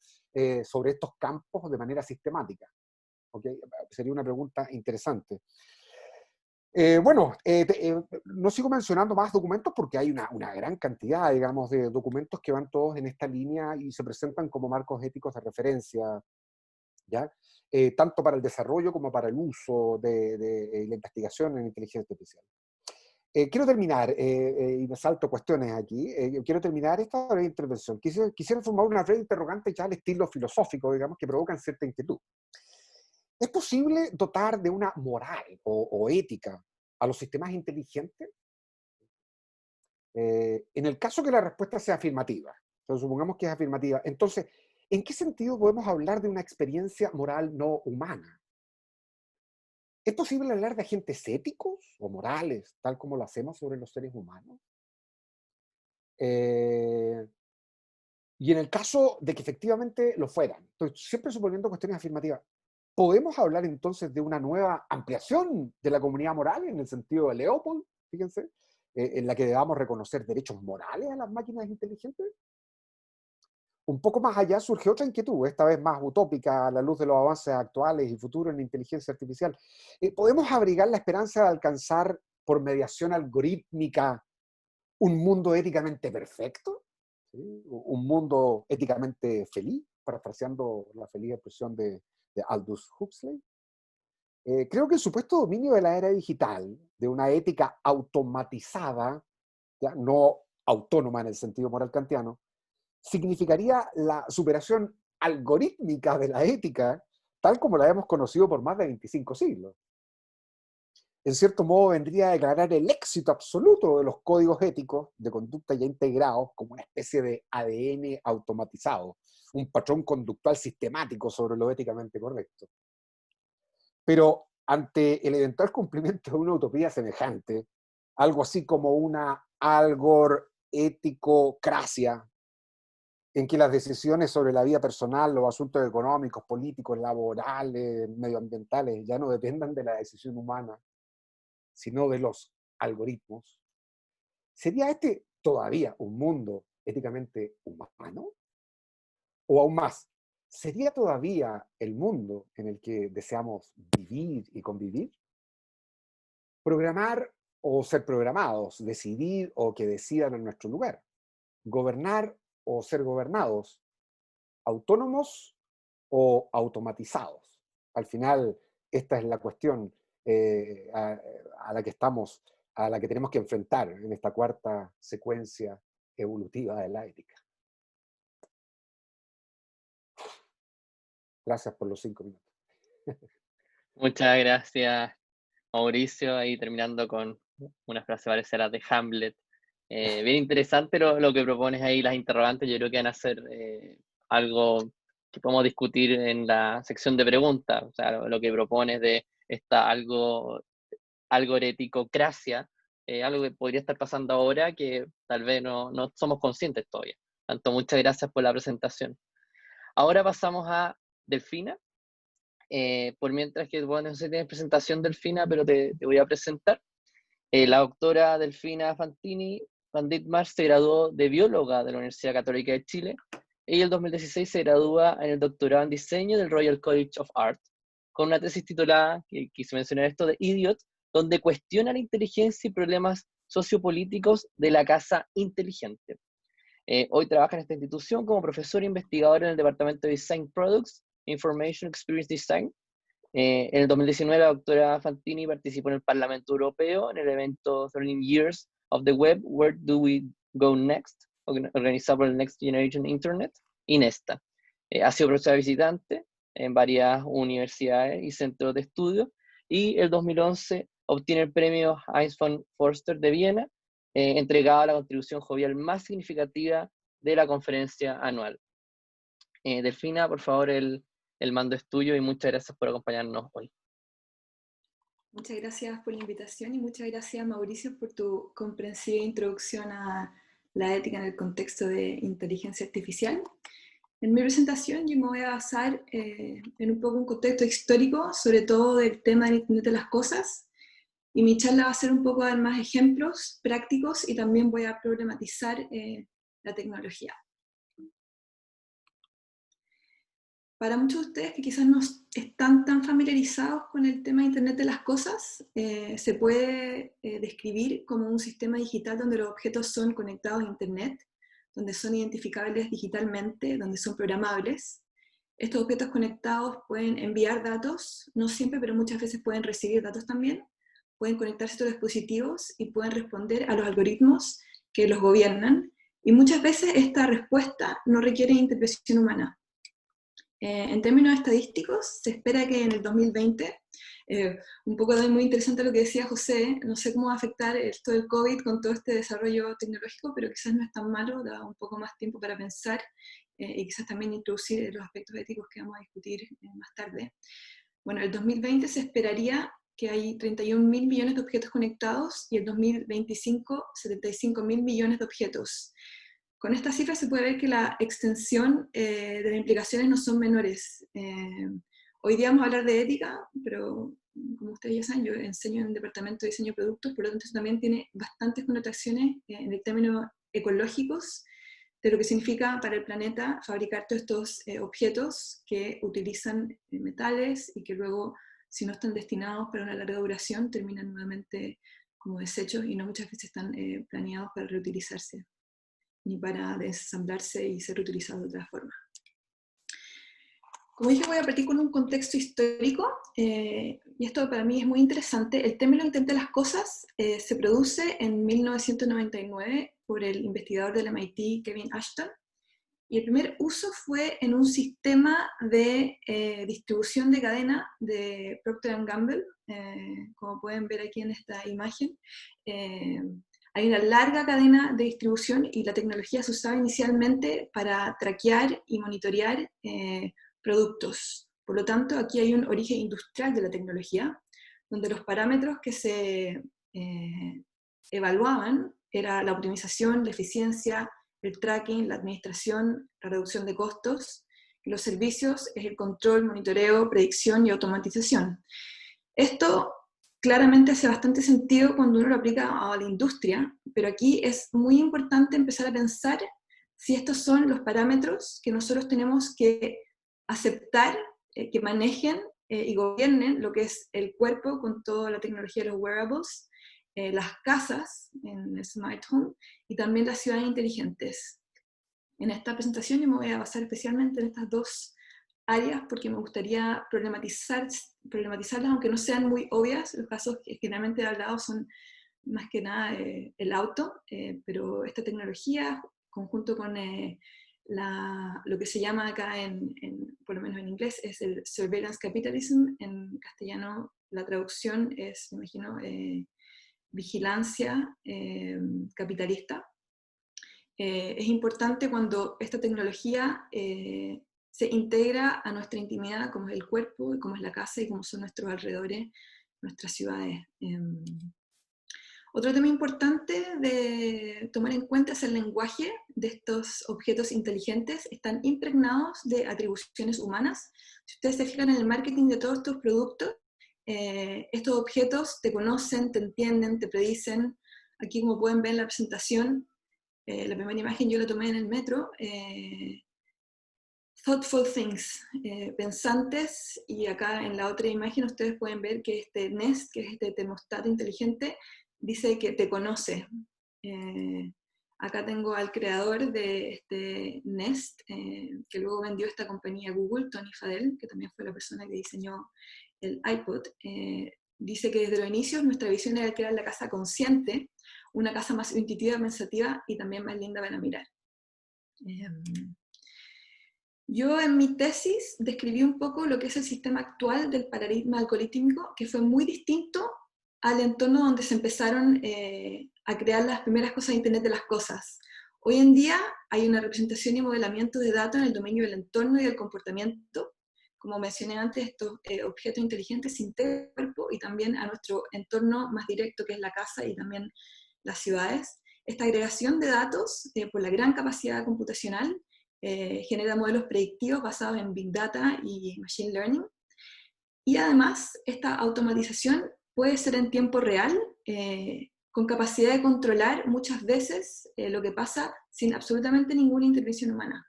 S3: sobre estos campos de manera sistemática. ¿Okay? Sería una pregunta interesante. No sigo mencionando más documentos porque hay una gran cantidad, digamos, de documentos que van todos en esta línea y se presentan como marcos éticos de referencia, ¿ya? Tanto para el desarrollo como para el uso de la investigación en inteligencia artificial. Quiero terminar, y me salto cuestiones aquí, quiero terminar esta breve intervención. Quisiera formar una breve interrogante ya al estilo filosófico, digamos, que provocan cierta inquietud. ¿Es posible dotar de una moral o ética a los sistemas inteligentes? En el caso que la respuesta sea afirmativa, entonces supongamos que es afirmativa, entonces, ¿en qué sentido podemos hablar de una experiencia moral no humana? ¿Es posible hablar de agentes éticos o morales, tal como lo hacemos sobre los seres humanos? Y en el caso de que efectivamente lo fueran, estoy siempre suponiendo cuestiones afirmativas, ¿podemos hablar entonces de una nueva ampliación de la comunidad moral en el sentido de Leopold, fíjense, en la que debamos reconocer derechos morales a las máquinas inteligentes? Un poco más allá surge otra inquietud, esta vez más utópica a la luz de los avances actuales y futuros en la inteligencia artificial. ¿Podemos abrigar la esperanza de alcanzar por mediación algorítmica un mundo éticamente perfecto? ¿Sí? Un mundo éticamente feliz, parafraseando la feliz expresión de Aldous Huxley. Creo que el supuesto dominio de la era digital, de una ética automatizada, ya no autónoma en el sentido moral kantiano, significaría la superación algorítmica de la ética, tal como la hemos conocido por más de 25 siglos. En cierto modo vendría a declarar el éxito absoluto de los códigos éticos de conducta ya integrados como una especie de ADN automatizado, un patrón conductual sistemático sobre lo éticamente correcto. Pero ante el eventual cumplimiento de una utopía semejante, algo así como una algoréticocracia, en que las decisiones sobre la vida personal, los asuntos económicos, políticos, laborales, medioambientales, ya no dependan de la decisión humana, sino de los algoritmos, ¿sería este todavía un mundo éticamente humano? O aún más, ¿sería todavía el mundo en el que deseamos vivir y convivir? Programar o ser programados, decidir o que decidan en nuestro lugar, gobernar o ser gobernados, autónomos o automatizados. Al final, esta es la cuestión a la que estamos, a la que tenemos que enfrentar en esta cuarta secuencia evolutiva de la ética. Gracias por los 5 minutos.
S1: Muchas gracias, Mauricio, ahí terminando con una frase parecida de Hamlet. Bien interesante lo que propones ahí, las interrogantes, yo creo que van a ser algo que podemos discutir en la sección de preguntas, o sea, lo que propones de esta algoreticocracia, algo que podría estar pasando ahora que tal vez no somos conscientes todavía. Tanto, muchas gracias por la presentación. Ahora pasamos a Delfina. Por mientras que, bueno, no sé si tienes presentación, Delfina, pero te voy a presentar. La doctora Delfina Fantini Van Ditmar se graduó de bióloga de la Universidad Católica de Chile y en el 2016 se gradúa en el doctorado en diseño del Royal College of Art, con una tesis titulada, que quise mencionar esto, de Idiot, donde cuestiona la inteligencia y problemas sociopolíticos de la casa inteligente. Hoy trabaja en esta institución como profesor e investigador en el Departamento de Design Products, Information Experience Design. En el 2019 la doctora Fantini participó en el Parlamento Europeo en el evento 13 Years of the Web, Where Do We Go Next?, organizado por el Next Generation Internet, INESTA. Ha sido profesora visitante en varias universidades y centros de estudio, y el 2011 obtiene el premio Heinz von Forster de Viena, entregado a la contribución jovial más significativa de la conferencia anual. Delfina, por favor, el mando es tuyo y muchas gracias por acompañarnos hoy.
S4: Muchas gracias por la invitación y muchas gracias, Mauricio, por tu comprensiva introducción a la ética en el contexto de inteligencia artificial. En mi presentación yo me voy a basar en un poco un contexto histórico, sobre todo del tema del Internet de las Cosas, y mi charla va a ser un poco dar más ejemplos prácticos y también voy a problematizar la tecnología. Para muchos de ustedes que quizás no están tan familiarizados con el tema de Internet de las Cosas, se puede describir como un sistema digital donde los objetos son conectados a Internet, donde son identificables digitalmente, donde son programables. Estos objetos conectados pueden enviar datos, no siempre, pero muchas veces pueden recibir datos también, pueden conectarse a estos dispositivos y pueden responder a los algoritmos que los gobiernan, y muchas veces esta respuesta no requiere intervención humana. En términos estadísticos, se espera que en el 2020, un poco muy interesante lo que decía José, no sé cómo va a afectar esto del COVID con todo este desarrollo tecnológico, pero quizás no es tan malo, da un poco más tiempo para pensar y quizás también introducir los aspectos éticos que vamos a discutir más tarde. Bueno, en el 2020 se esperaría que hay 31.000 millones de objetos conectados y en 2025 75.000 millones de objetos. Con esta cifra se puede ver que la extensión de las implicaciones no son menores. Hoy día vamos a hablar de ética, pero como ustedes ya saben, yo enseño en el Departamento de Diseño de Productos, por lo tanto eso también tiene bastantes connotaciones en el términos ecológicos de lo que significa para el planeta fabricar todos estos objetos que utilizan metales y que luego, si no están destinados para una larga duración, terminan nuevamente como desechos y no muchas veces están planeados para reutilizarse ni para desensamblarse y ser reutilizados de otra forma. Como dije, voy a partir con un contexto histórico, y esto para mí es muy interesante. El término Internet de las Cosas se produce en 1999 por el investigador del MIT, Kevin Ashton, y el primer uso fue en un sistema de distribución de cadena de Procter & Gamble, como pueden ver aquí en esta imagen. Hay una larga cadena de distribución y la tecnología se usaba inicialmente para traquear y monitorear productos. Por lo tanto, aquí hay un origen industrial de la tecnología, donde los parámetros que se evaluaban era la optimización, la eficiencia, el tracking, la administración, la reducción de costos, y los servicios es el control, monitoreo, predicción y automatización. Esto claramente hace bastante sentido cuando uno lo aplica a la industria, pero aquí es muy importante empezar a pensar si estos son los parámetros que nosotros tenemos que aceptar que manejen y gobiernen lo que es el cuerpo con toda la tecnología de los wearables, las casas en el Smart Home y también las ciudades inteligentes. En esta presentación yo me voy a basar especialmente en estas dos áreas porque me gustaría problematizarlas, aunque no sean muy obvias. Los casos que generalmente he hablado son más que nada el auto, pero esta tecnología, conjunto con lo que se llama acá, por lo menos en inglés, es el surveillance capitalism. En castellano la traducción es, me imagino, vigilancia capitalista. Es importante cuando esta tecnología se integra a nuestra intimidad, como es el cuerpo, como es la casa y como son nuestros alrededores, nuestras ciudades. Otro tema importante de tomar en cuenta es el lenguaje de estos objetos inteligentes. Están impregnados de atribuciones humanas. Si ustedes se fijan en el marketing de todos estos productos, estos objetos te conocen, te entienden, te predicen. Aquí, como pueden ver en la presentación, la primera imagen yo la tomé en el metro. Thoughtful things, pensantes, y acá en la otra imagen ustedes pueden ver que este Nest, que es este termostato inteligente, dice que te conoce. Acá tengo al creador de este Nest, que luego vendió esta compañía a Google, Tony Fadell, que también fue la persona que diseñó el iPod. Dice que desde los inicios nuestra visión era crear la casa consciente, una casa más intuitiva, pensativa y también más linda para mirar. Yo en mi tesis describí un poco lo que es el sistema actual del paradigma algorítmico, que fue muy distinto al entorno donde se empezaron a crear las primeras cosas de Internet de las cosas. Hoy en día hay una representación y modelamiento de datos en el dominio del entorno y del comportamiento. Como mencioné antes, estos objetos inteligentes se integran al cuerpo y también a nuestro entorno más directo, que es la casa y también las ciudades. Esta agregación de datos, por la gran capacidad computacional, genera modelos predictivos basados en Big Data y Machine Learning. Y además, esta automatización puede ser en tiempo real, con capacidad de controlar muchas veces lo que pasa sin absolutamente ninguna intervención humana.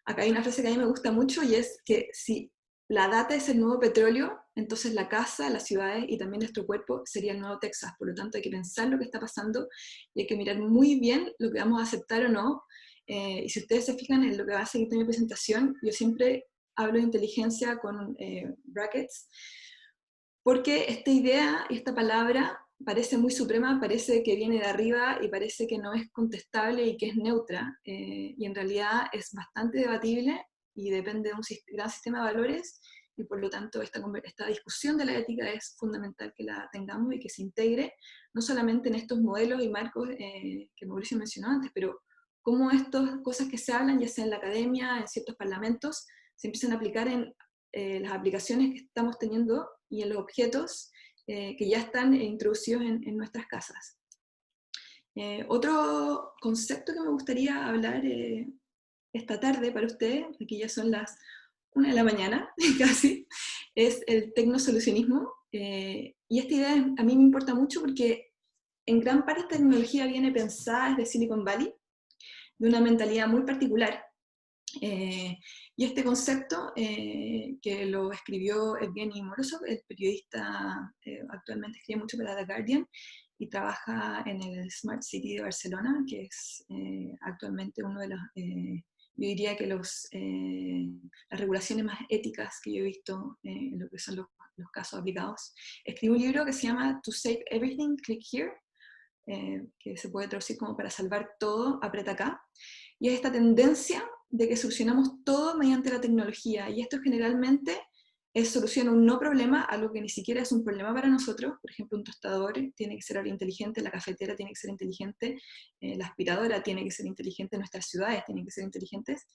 S4: Acá hay una frase que a mí me gusta mucho y es que si la data es el nuevo petróleo, entonces la casa, las ciudades y también nuestro cuerpo sería el nuevo Texas. Por lo tanto, hay que pensar lo que está pasando y hay que mirar muy bien lo que vamos a aceptar o no. Y si ustedes se fijan en lo que va a seguir en mi presentación, yo siempre hablo de inteligencia con brackets, porque esta idea y esta palabra parece muy suprema, parece que viene de arriba y parece que no es contestable y que es neutra, y en realidad es bastante debatible y depende de un gran sistema de valores, y por lo tanto esta discusión de la ética es fundamental que la tengamos y que se integre, no solamente en estos modelos y marcos que Mauricio mencionó antes, pero cómo estas cosas que se hablan, ya sea en la academia, en ciertos parlamentos, se empiezan a aplicar en las aplicaciones que estamos teniendo y en los objetos que ya están introducidos en nuestras casas. Otro concepto que me gustaría hablar esta tarde para ustedes, aquí ya son las 1 de la mañana casi, es el tecnosolucionismo. Y esta idea a mí me importa mucho porque en gran parte esta tecnología viene pensada desde Silicon Valley, de una mentalidad muy particular. Y este concepto, que lo escribió Evgeny Morozov, el periodista, actualmente escribe mucho para The Guardian, y trabaja en el Smart City de Barcelona, que es actualmente uno de los, yo diría que las regulaciones más éticas que yo he visto en lo que son los casos aplicados. Escribe un libro que se llama To Save Everything, Click Here, que se puede traducir como para salvar todo, aprieta acá. Y es esta tendencia de que solucionamos todo mediante la tecnología, y esto generalmente soluciona un no problema, algo que ni siquiera es un problema para nosotros. Por ejemplo, un tostador tiene que ser ahora inteligente, la cafetera tiene que ser inteligente, la aspiradora tiene que ser inteligente, nuestras ciudades tienen que ser inteligentes.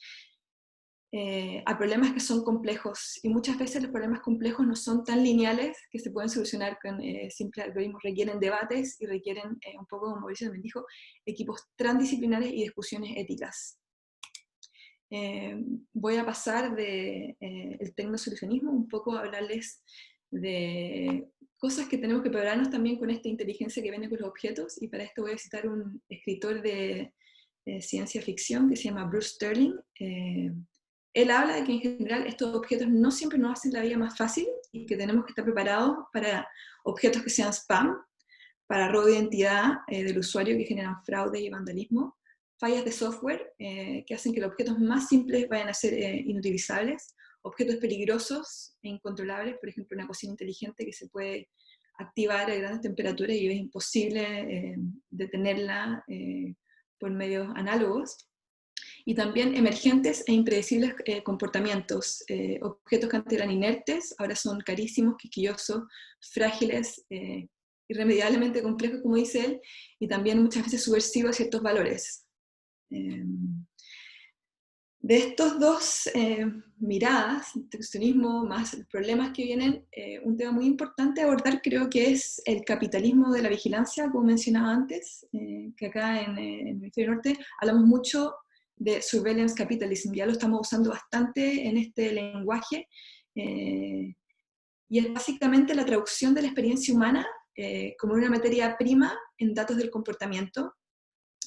S4: A problemas que son complejos, y muchas veces los problemas complejos no son tan lineales que se pueden solucionar con simples algoritmos, requieren debates y requieren, un poco como Mauricio también dijo, equipos transdisciplinares y discusiones éticas. Voy a pasar del tecnosolucionismo un poco a hablarles de cosas que tenemos que prepararnos también con esta inteligencia que viene con los objetos, y para esto voy a citar un escritor de ciencia ficción que se llama Bruce Sterling, Él habla de que en general estos objetos no siempre nos hacen la vida más fácil y que tenemos que estar preparados para objetos que sean spam, para robo de identidad del usuario que generan fraude y vandalismo, fallas de software que hacen que los objetos más simples vayan a ser inutilizables, objetos peligrosos e incontrolables, por ejemplo una cocina inteligente que se puede activar a grandes temperaturas y es imposible detenerla por medios análogos, y también emergentes e impredecibles comportamientos, objetos que antes eran inertes, ahora son carísimos, quisquillosos, frágiles, irremediablemente complejos, como dice él, y también muchas veces subversivos a ciertos valores. De estos dos miradas, proteccionismo más los problemas que vienen, un tema muy importante a abordar creo que es el capitalismo de la vigilancia, como mencionaba antes, que acá en el hemisferio norte hablamos mucho de surveillance capitalism, ya lo estamos usando bastante en este lenguaje, y es básicamente la traducción de la experiencia humana como una materia prima en datos del comportamiento.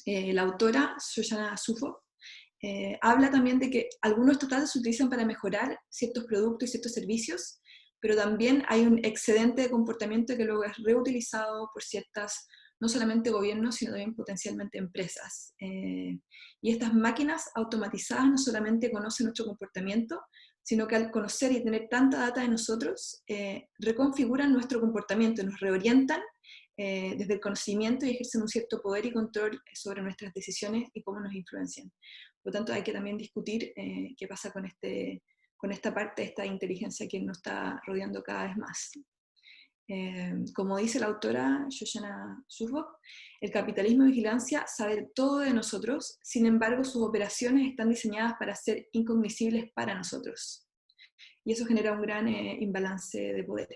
S4: La autora, Shoshana Zuboff, habla también de que algunos datos se utilizan para mejorar ciertos productos y ciertos servicios, pero también hay un excedente de comportamiento que luego es reutilizado por ciertas, no solamente gobiernos, sino también potencialmente empresas. Y estas máquinas automatizadas no solamente conocen nuestro comportamiento, sino que al conocer y tener tanta data de nosotros, reconfiguran nuestro comportamiento, nos reorientan desde el conocimiento y ejercen un cierto poder y control sobre nuestras decisiones y cómo nos influencian. Por lo tanto, hay que también discutir qué pasa con esta parte de esta inteligencia que nos está rodeando cada vez más. Como dice la autora Shoshana Zuboff, el capitalismo de vigilancia sabe todo de nosotros, sin embargo sus operaciones están diseñadas para ser incognoscibles para nosotros. Y eso genera un gran imbalance de poder.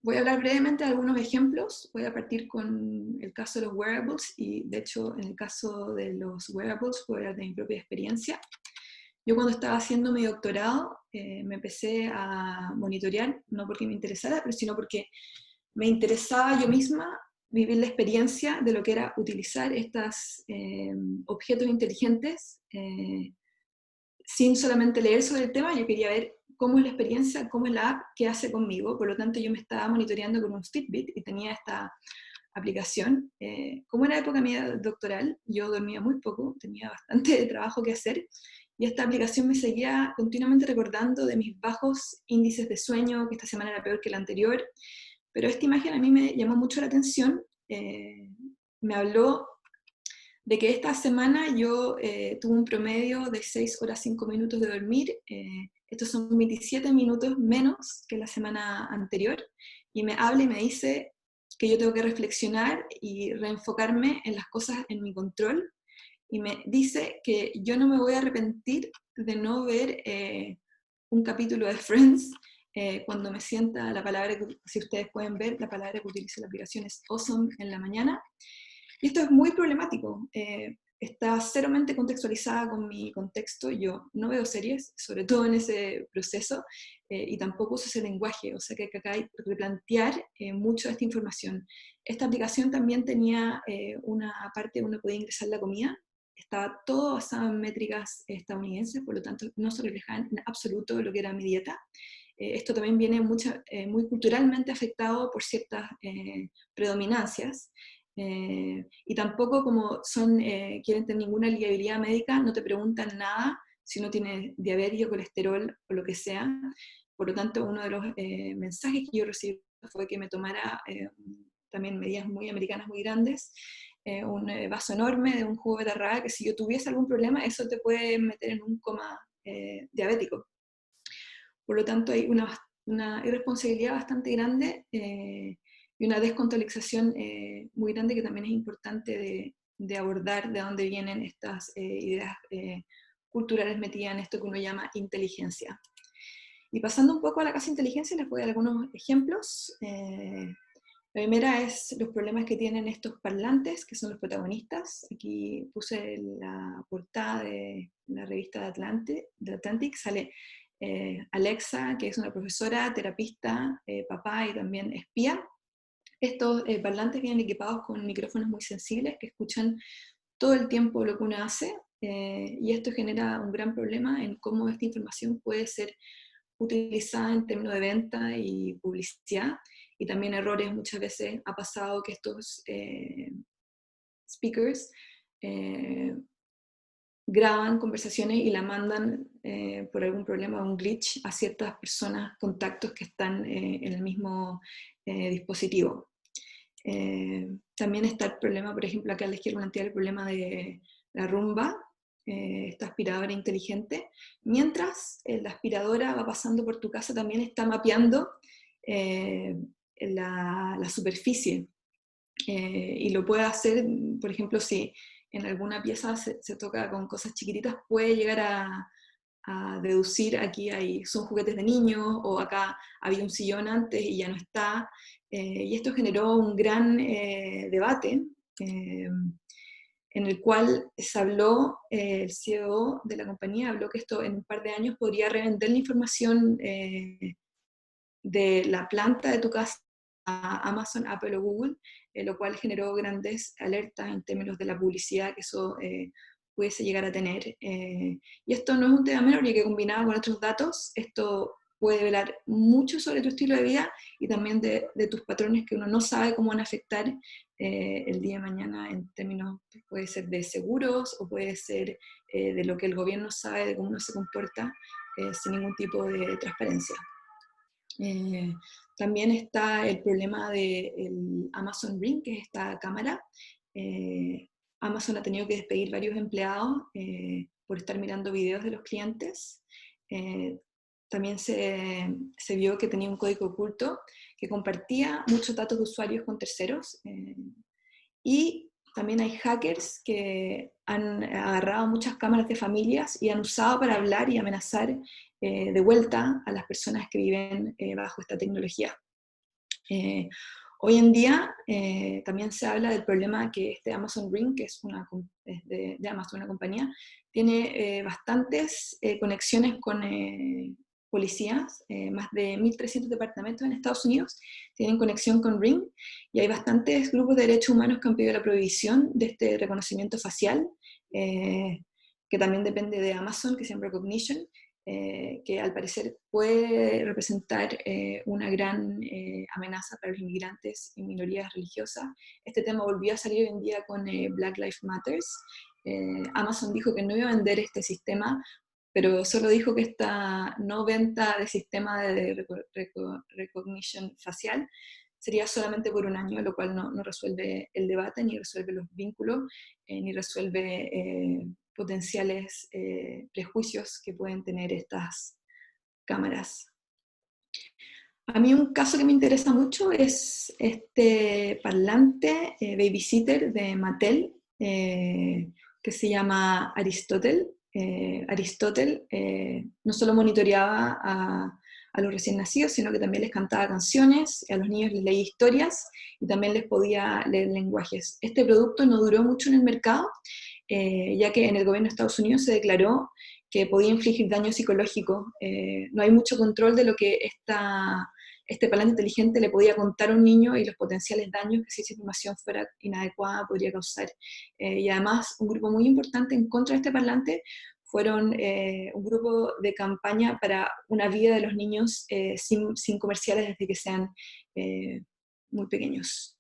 S4: Voy a hablar brevemente de algunos ejemplos. Voy a partir con el caso de los wearables, y de hecho en el caso de los wearables voy a hablar de mi propia experiencia. Yo cuando estaba haciendo mi doctorado me empecé a monitorear, no porque me interesara, pero sino porque me interesaba yo misma vivir la experiencia de lo que era utilizar estos objetos inteligentes sin solamente leer sobre el tema. Yo quería ver cómo es la experiencia, cómo es la app, qué hace conmigo. Por lo tanto, yo me estaba monitoreando con un Fitbit y tenía esta aplicación. Como era época mía doctoral, yo dormía muy poco, tenía bastante trabajo que hacer, y esta aplicación me seguía continuamente recordando de mis bajos índices de sueño, que esta semana era peor que la anterior, pero esta imagen a mí me llamó mucho la atención. Me habló de que esta semana yo tuve un promedio de 6 horas 5 minutos de dormir. Estos son 27 minutos menos que la semana anterior, y me habla y me dice que yo tengo que reflexionar y reenfocarme en las cosas en mi control, y me dice que yo no me voy a arrepentir de no ver un capítulo de Friends cuando me sienta la palabra, que, si ustedes pueden ver, la palabra que utiliza la aplicación es awesome en la mañana. Y esto es muy problemático. Está ceramente contextualizada con mi contexto. Yo no veo series, sobre todo en ese proceso, y tampoco uso ese lenguaje, o sea que acá hay que replantear mucho de esta información. Esta aplicación también tenía una parte donde podía ingresar la comida. Estaba todo basado en métricas estadounidenses, por lo tanto no se reflejaba en absoluto lo que era mi dieta. Esto también viene muy culturalmente afectado por ciertas predominancias. Y tampoco, como quieren tener ninguna liabilidad médica, no te preguntan nada si no tienes diabetes o colesterol o lo que sea. Por lo tanto, uno de los mensajes que yo recibí fue que me tomara también medidas muy americanas muy grandes, un vaso enorme de un jugo de betarraga, que si yo tuviese algún problema, eso te puede meter en un coma diabético. Por lo tanto, hay una irresponsabilidad bastante grande y una descontextualización muy grande, que también es importante de abordar de dónde vienen estas ideas culturales metidas en esto que uno llama inteligencia. Y pasando un poco a la casi inteligencia, les voy a dar algunos ejemplos. La primera es los problemas que tienen estos parlantes, que son los protagonistas. Aquí puse la portada de la revista de Atlantic, sale Alexa, que es una profesora, terapista, papá y también espía. Estos parlantes vienen equipados con micrófonos muy sensibles que escuchan todo el tiempo lo que uno hace, y esto genera un gran problema en cómo esta información puede ser utilizada en términos de venta y publicidad, y también errores. Muchas veces ha pasado que estos speakers graban conversaciones y la mandan por algún problema o un glitch a ciertas personas, contactos que están en el mismo dispositivo. También está el problema, por ejemplo, acá a la izquierda plantea el problema de la Roomba, esta aspiradora inteligente. Mientras la aspiradora va pasando por tu casa, también está mapeando la superficie. Y lo puede hacer, por ejemplo, si en alguna pieza se toca con cosas chiquititas, puede llegar a deducir, aquí son juguetes de niños, o acá había un sillón antes y ya no está. Y esto generó un gran debate, en el cual se habló, el CEO de la compañía habló que esto en un par de años podría revender la información de la planta de tu casa a Amazon, Apple o Google, lo cual generó grandes alertas en términos de la publicidad que eso pudiese llegar a tener. Y esto no es un tema menor, ya que combinado con otros datos, esto puede velar mucho sobre tu estilo de vida y también de tus patrones que uno no sabe cómo van a afectar el día de mañana en términos, puede ser de seguros o puede ser de lo que el gobierno sabe de cómo uno se comporta sin ningún tipo de transparencia. También está el problema del Amazon Ring, que es esta cámara. Amazon ha tenido que despedir varios empleados por estar mirando videos de los clientes. También se vio que tenía un código oculto que compartía muchos datos de usuarios con terceros. Y también hay hackers que han agarrado muchas cámaras de familias y han usado para hablar y amenazar de vuelta a las personas que viven bajo esta tecnología. Hoy en día también se habla del problema que este Amazon Ring, que es de Amazon, una compañía, tiene bastantes conexiones con policías, más de 1.300 departamentos en Estados Unidos tienen conexión con Ring, y hay bastantes grupos de derechos humanos que han pedido la prohibición de este reconocimiento facial, que también depende de Amazon, que se llama Recognition, que al parecer puede representar una gran amenaza para los inmigrantes y minorías religiosas. Este tema volvió a salir hoy en día con Black Lives Matter. Amazon dijo que no iba a vender este sistema, pero solo dijo que esta no venta de sistema de recognition facial sería solamente por un año, lo cual no resuelve el debate, ni resuelve los vínculos, ni resuelve potenciales prejuicios que pueden tener estas cámaras. A mí un caso que me interesa mucho es este parlante babysitter de Mattel, que se llama Aristotle. Aristotle no solo monitoreaba a los recién nacidos, sino que también les cantaba canciones, a los niños les leía historias y también les podía leer lenguajes. Este producto no duró mucho en el mercado, ya que en el gobierno de Estados Unidos se declaró que podía infligir daño psicológico. No hay mucho control de lo que este parlante inteligente le podía contar a un niño y los potenciales daños que si esa información fuera inadecuada podría causar. Y además, un grupo muy importante en contra de este parlante fueron un grupo de campaña para una vida de los niños sin comerciales desde que sean muy pequeños.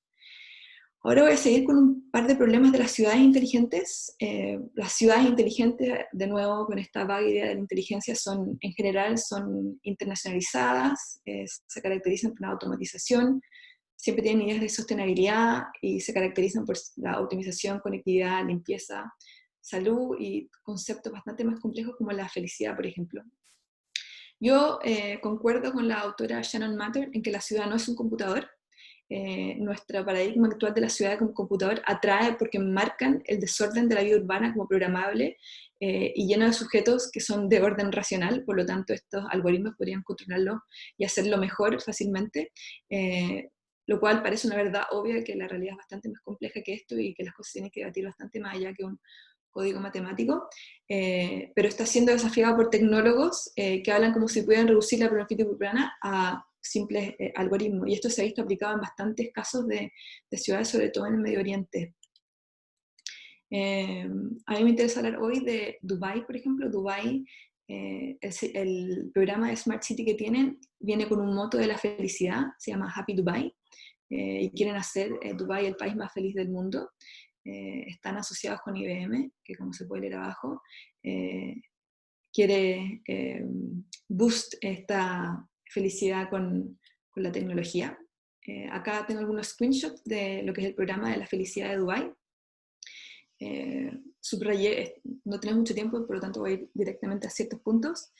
S4: Ahora voy a seguir con un par de problemas de las ciudades inteligentes. Las ciudades inteligentes, de nuevo, con esta vaga idea de la inteligencia, en general son internacionalizadas, se caracterizan por la automatización, siempre tienen ideas de sostenibilidad y se caracterizan por la optimización, conectividad, limpieza, salud y conceptos bastante más complejos como la felicidad, por ejemplo. Yo concuerdo con la autora Shannon Matter en que la ciudad no es un computador. Nuestro paradigma actual de la ciudad como computador atrae porque marcan el desorden de la vida urbana como programable y lleno de sujetos que son de orden racional, por lo tanto estos algoritmos podrían controlarlo y hacerlo mejor fácilmente, lo cual parece una verdad obvia, que la realidad es bastante más compleja que esto y que las cosas tienen que debatir bastante más allá que un código matemático, pero está siendo desafiado por tecnólogos que hablan como si pudieran reducir la problemática urbana a simples algoritmos, y esto se ha visto aplicado en bastantes casos de ciudades, sobre todo en el Medio Oriente. A mí me interesa hablar hoy de Dubái, por ejemplo. Dubái, el programa de Smart City que tienen viene con un moto de la felicidad, se llama Happy Dubai, y quieren hacer Dubái el país más feliz del mundo. Están asociados con IBM, que como se puede leer abajo, quiere boost esta felicidad con la tecnología. Acá tengo algunos screenshots de lo que es el programa de la felicidad de Dubái. Subrayé, no tenemos mucho tiempo, por lo tanto voy a ir directamente a ciertos puntos.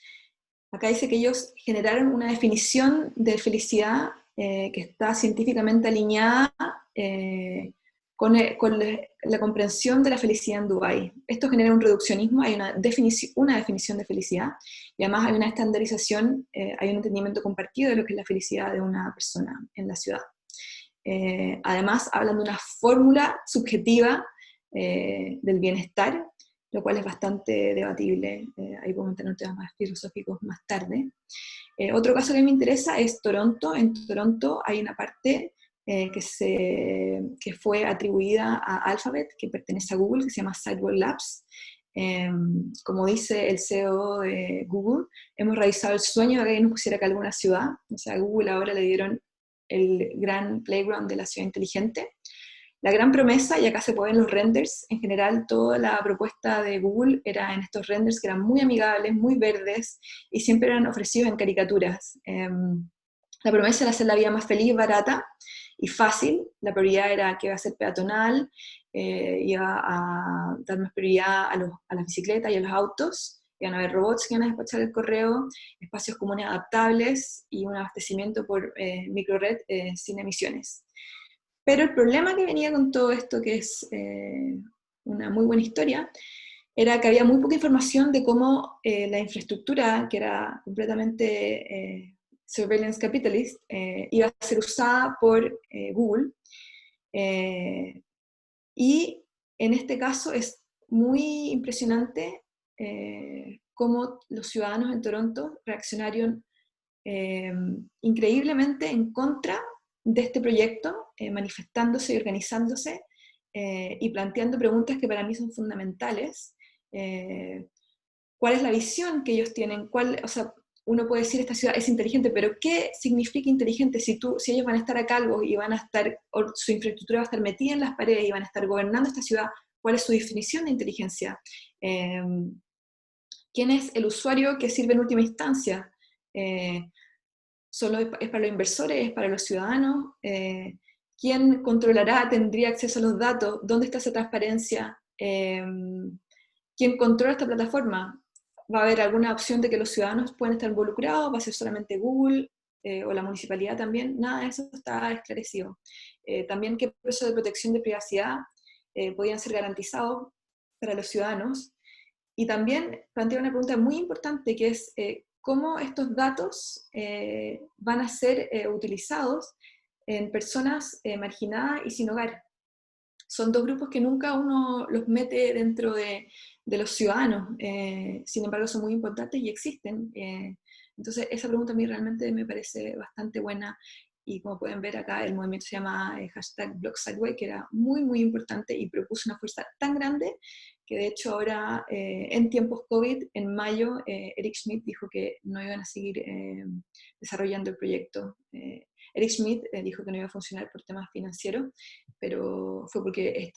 S4: Acá dice que ellos generaron una definición de felicidad que está científicamente alineada con la comprensión de la felicidad en Dubái. Esto genera un reduccionismo, hay una definición de felicidad, y además hay una estandarización, hay un entendimiento compartido de lo que es la felicidad de una persona en la ciudad. Además hablan de una fórmula subjetiva del bienestar, lo cual es bastante debatible. Ahí podemos tener temas más filosóficos más tarde. Otro caso que me interesa es Toronto. En Toronto hay una parte que fue atribuida a Alphabet, que pertenece a Google, que se llama Sidewalk Labs. Como dice el CEO de Google, hemos realizado el sueño de que alguien nos pusiera acá alguna ciudad. O sea, a Google ahora le dieron el gran playground de la ciudad inteligente. La gran promesa, y acá se pueden los renders, en general toda la propuesta de Google era en estos renders que eran muy amigables, muy verdes, y siempre eran ofrecidos en caricaturas. La promesa era hacer la vida más feliz, barata y fácil. La prioridad era que iba a ser peatonal, iba a dar más prioridad a las bicicletas y a los autos, iban a haber robots que iban a despachar el correo, espacios comunes adaptables y un abastecimiento por microred sin emisiones. Pero el problema que venía con todo esto, que es una muy buena historia, era que había muy poca información de cómo la infraestructura, que era completamente surveillance capitalist, iba a ser usada por Google. Y en este caso es muy impresionante cómo los ciudadanos en Toronto reaccionaron increíblemente en contra de este proyecto, manifestándose y organizándose y planteando preguntas que para mí son fundamentales. ¿Cuál es la visión que ellos tienen? O sea, uno puede decir esta ciudad es inteligente, pero ¿qué significa inteligente si ellos van a estar a cargo y van a estar, o su infraestructura va a estar metida en las paredes y van a estar gobernando esta ciudad? ¿Cuál es su definición de inteligencia? ¿Quién es el usuario que sirve en última instancia? ¿Solo es para los inversores, es para los ciudadanos? ¿Quién controlará, tendría acceso a los datos? ¿Dónde está esa transparencia? ¿Quién controla esta plataforma? ¿Va a haber alguna opción de que los ciudadanos puedan estar involucrados? ¿Va a ser solamente Google o la municipalidad también? Nada de eso está esclarecido. También qué procesos de protección de privacidad podían ser garantizados para los ciudadanos. Y también plantea una pregunta muy importante, que es cómo estos datos van a ser utilizados en personas marginadas y sin hogar. Son dos grupos que nunca uno los mete dentro de los ciudadanos, sin embargo son muy importantes y existen. Entonces esa pregunta a mí realmente me parece bastante buena, y como pueden ver acá el movimiento se llama #BlockSideway, que era muy muy importante y propuso una fuerza tan grande que de hecho ahora en tiempos COVID, en mayo, Eric Schmidt dijo que no iban a seguir desarrollando el proyecto. Eric Schmidt dijo que no iba a funcionar por temas financieros, pero fue porque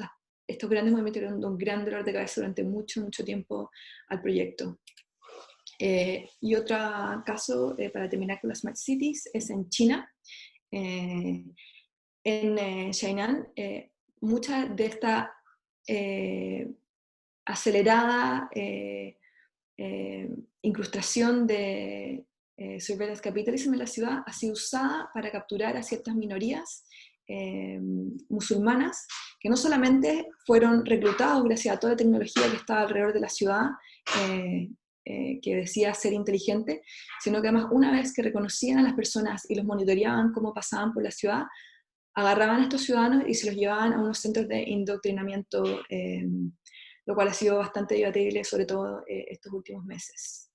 S4: estos grandes movimientos dieron un gran dolor de cabeza durante mucho, mucho tiempo al proyecto. Y otro caso, para terminar con las Smart Cities, es en China. En Shainan, mucha de esta acelerada incrustación de surveillance capitalism en la ciudad ha sido usada para capturar a ciertas minorías musulmanas, que no solamente fueron reclutados gracias a toda la tecnología que estaba alrededor de la ciudad, que decía ser inteligente, sino que además una vez que reconocían a las personas y los monitoreaban cómo pasaban por la ciudad, agarraban a estos ciudadanos y se los llevaban a unos centros de indoctrinamiento, lo cual ha sido bastante debatible, sobre todo estos últimos meses.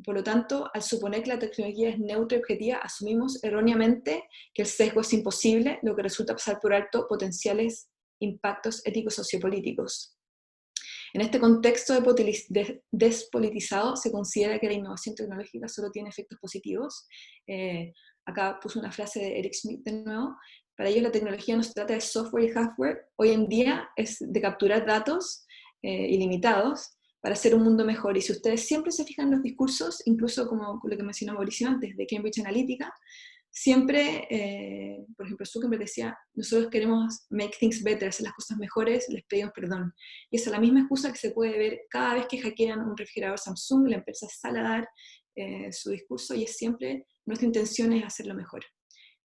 S4: Por lo tanto, al suponer que la tecnología es neutra y objetiva, asumimos erróneamente que el sesgo es imposible, lo que resulta pasar por alto potenciales impactos éticos sociopolíticos. En este contexto despolitizado se considera que la innovación tecnológica solo tiene efectos positivos. Acá puse una frase de Eric Schmidt de nuevo. Para ellos la tecnología no se trata de software y hardware, hoy en día es de capturar datos ilimitados para hacer un mundo mejor. Y si ustedes siempre se fijan en los discursos, incluso como lo que mencionó Mauricio antes, de Cambridge Analytica, siempre, por ejemplo, Zuckerberg decía, nosotros queremos make things better, hacer las cosas mejores, les pedimos perdón. Y esa es la misma excusa que se puede ver cada vez que hackean un refrigerador Samsung, la empresa sale a dar su discurso y es siempre, nuestra intención es hacerlo mejor.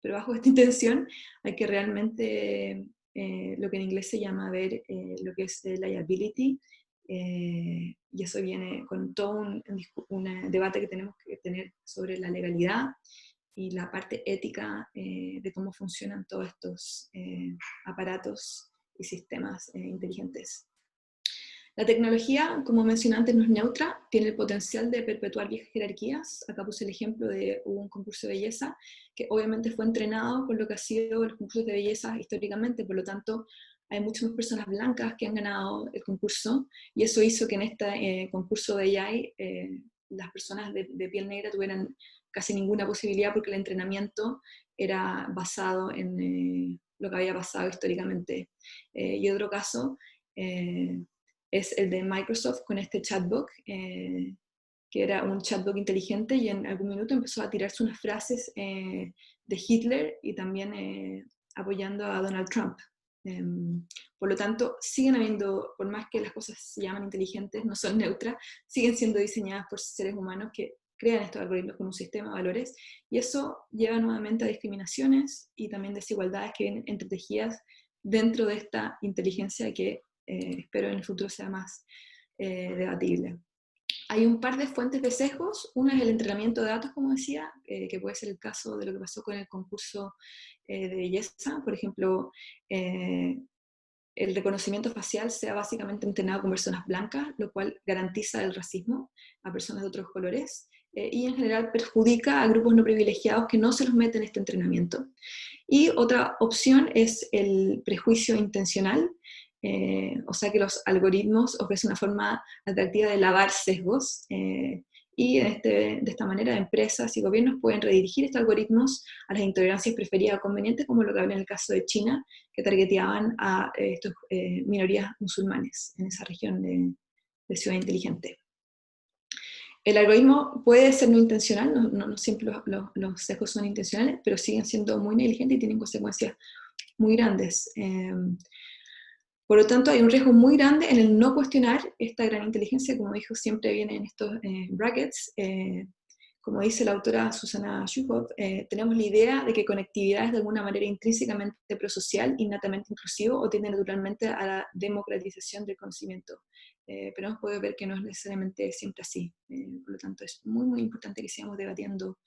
S4: Pero bajo esta intención hay que realmente, lo que en inglés se llama ver lo que es liability, y eso viene con todo un debate que tenemos que tener sobre la legalidad y la parte ética de cómo funcionan todos estos aparatos y sistemas inteligentes. La tecnología, como mencioné antes, no es neutra, tiene el potencial de perpetuar viejas jerarquías. Acá puse el ejemplo de un concurso de belleza, que obviamente fue entrenado con lo que ha sido los concursos de belleza históricamente, por lo tanto, hay muchas más personas blancas que han ganado el concurso, y eso hizo que en este concurso de AI las personas de piel negra tuvieran casi ninguna posibilidad porque el entrenamiento era basado en lo que había pasado históricamente. Y otro caso es el de Microsoft con este chatbot, que era un chatbot inteligente y en algún minuto empezó a tirarse unas frases de Hitler y también apoyando a Donald Trump. Por lo tanto, siguen habiendo, por más que las cosas se llaman inteligentes, no son neutras, siguen siendo diseñadas por seres humanos que crean estos algoritmos con un sistema de valores, y eso lleva nuevamente a discriminaciones y también desigualdades que vienen entretejidas dentro de esta inteligencia que espero en el futuro sea más debatible. Hay un par de fuentes de sesgos. Una es el entrenamiento de datos, como decía, que puede ser el caso de lo que pasó con el concurso de belleza. Por ejemplo, el reconocimiento facial sea básicamente entrenado con personas blancas, lo cual garantiza el racismo a personas de otros colores, y en general perjudica a grupos no privilegiados que no se los mete en este entrenamiento. Y otra opción es el prejuicio intencional, o sea que los algoritmos ofrecen una forma atractiva de lavar sesgos, y de esta manera empresas y gobiernos pueden redirigir estos algoritmos a las intolerancias preferidas o convenientes, como lo que hablé en el caso de China, que targeteaban a estas minorías musulmanes en esa región de Ciudad Inteligente. El algoritmo puede ser no intencional, no siempre los sesgos son intencionales, pero siguen siendo muy negligentes y tienen consecuencias muy grandes. Por lo tanto, hay un riesgo muy grande en el no cuestionar esta gran inteligencia, como dijo, siempre viene en estos brackets. Como dice la autora Susana Shukov, tenemos la idea de que conectividad es de alguna manera intrínsecamente prosocial, innatamente inclusivo, o tiende naturalmente a la democratización del conocimiento. Pero hemos podido ver que no es necesariamente siempre así. Por lo tanto, es muy, muy importante que sigamos debatiendo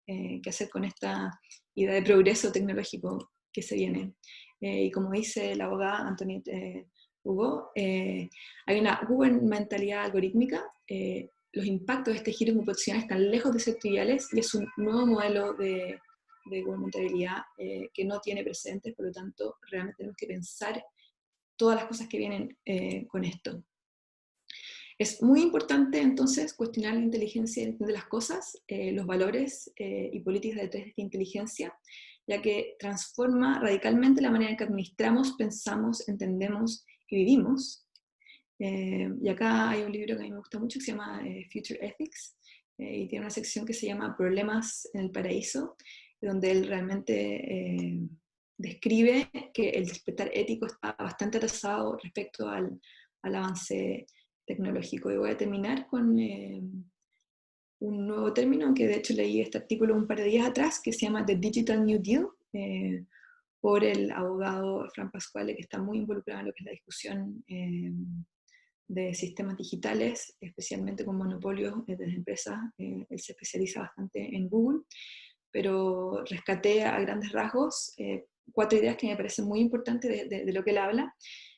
S4: qué hacer con esta idea de progreso tecnológico que se viene. Y como dice la abogada Antoinette Hugo, hay una gubernamentalidad algorítmica, los impactos de este giro computacional están lejos de ser triviales y es un nuevo modelo de gubernamentalidad que no tiene precedentes, por lo tanto realmente tenemos que pensar todas las cosas que vienen con esto. Es muy importante entonces cuestionar la inteligencia de las cosas, los valores y políticas detrás de esta inteligencia, ya que transforma radicalmente la manera en que administramos, pensamos, entendemos y vivimos. Y acá hay un libro que a mí me gusta mucho que se llama Future Ethics, y tiene una sección que se llama Problemas en el Paraíso, donde él realmente describe que el despertar ético está bastante atrasado respecto al avance tecnológico. Y voy a terminar con un nuevo término, que de hecho leí este artículo un par de días atrás, que se llama The Digital New Deal, por el abogado Fran Pasquale, que está muy involucrado en lo que es la discusión de sistemas digitales, especialmente con monopolios de las empresas. Él se especializa bastante en Google, pero rescaté a grandes rasgos 4 ideas que me parecen muy importantes de lo que él habla,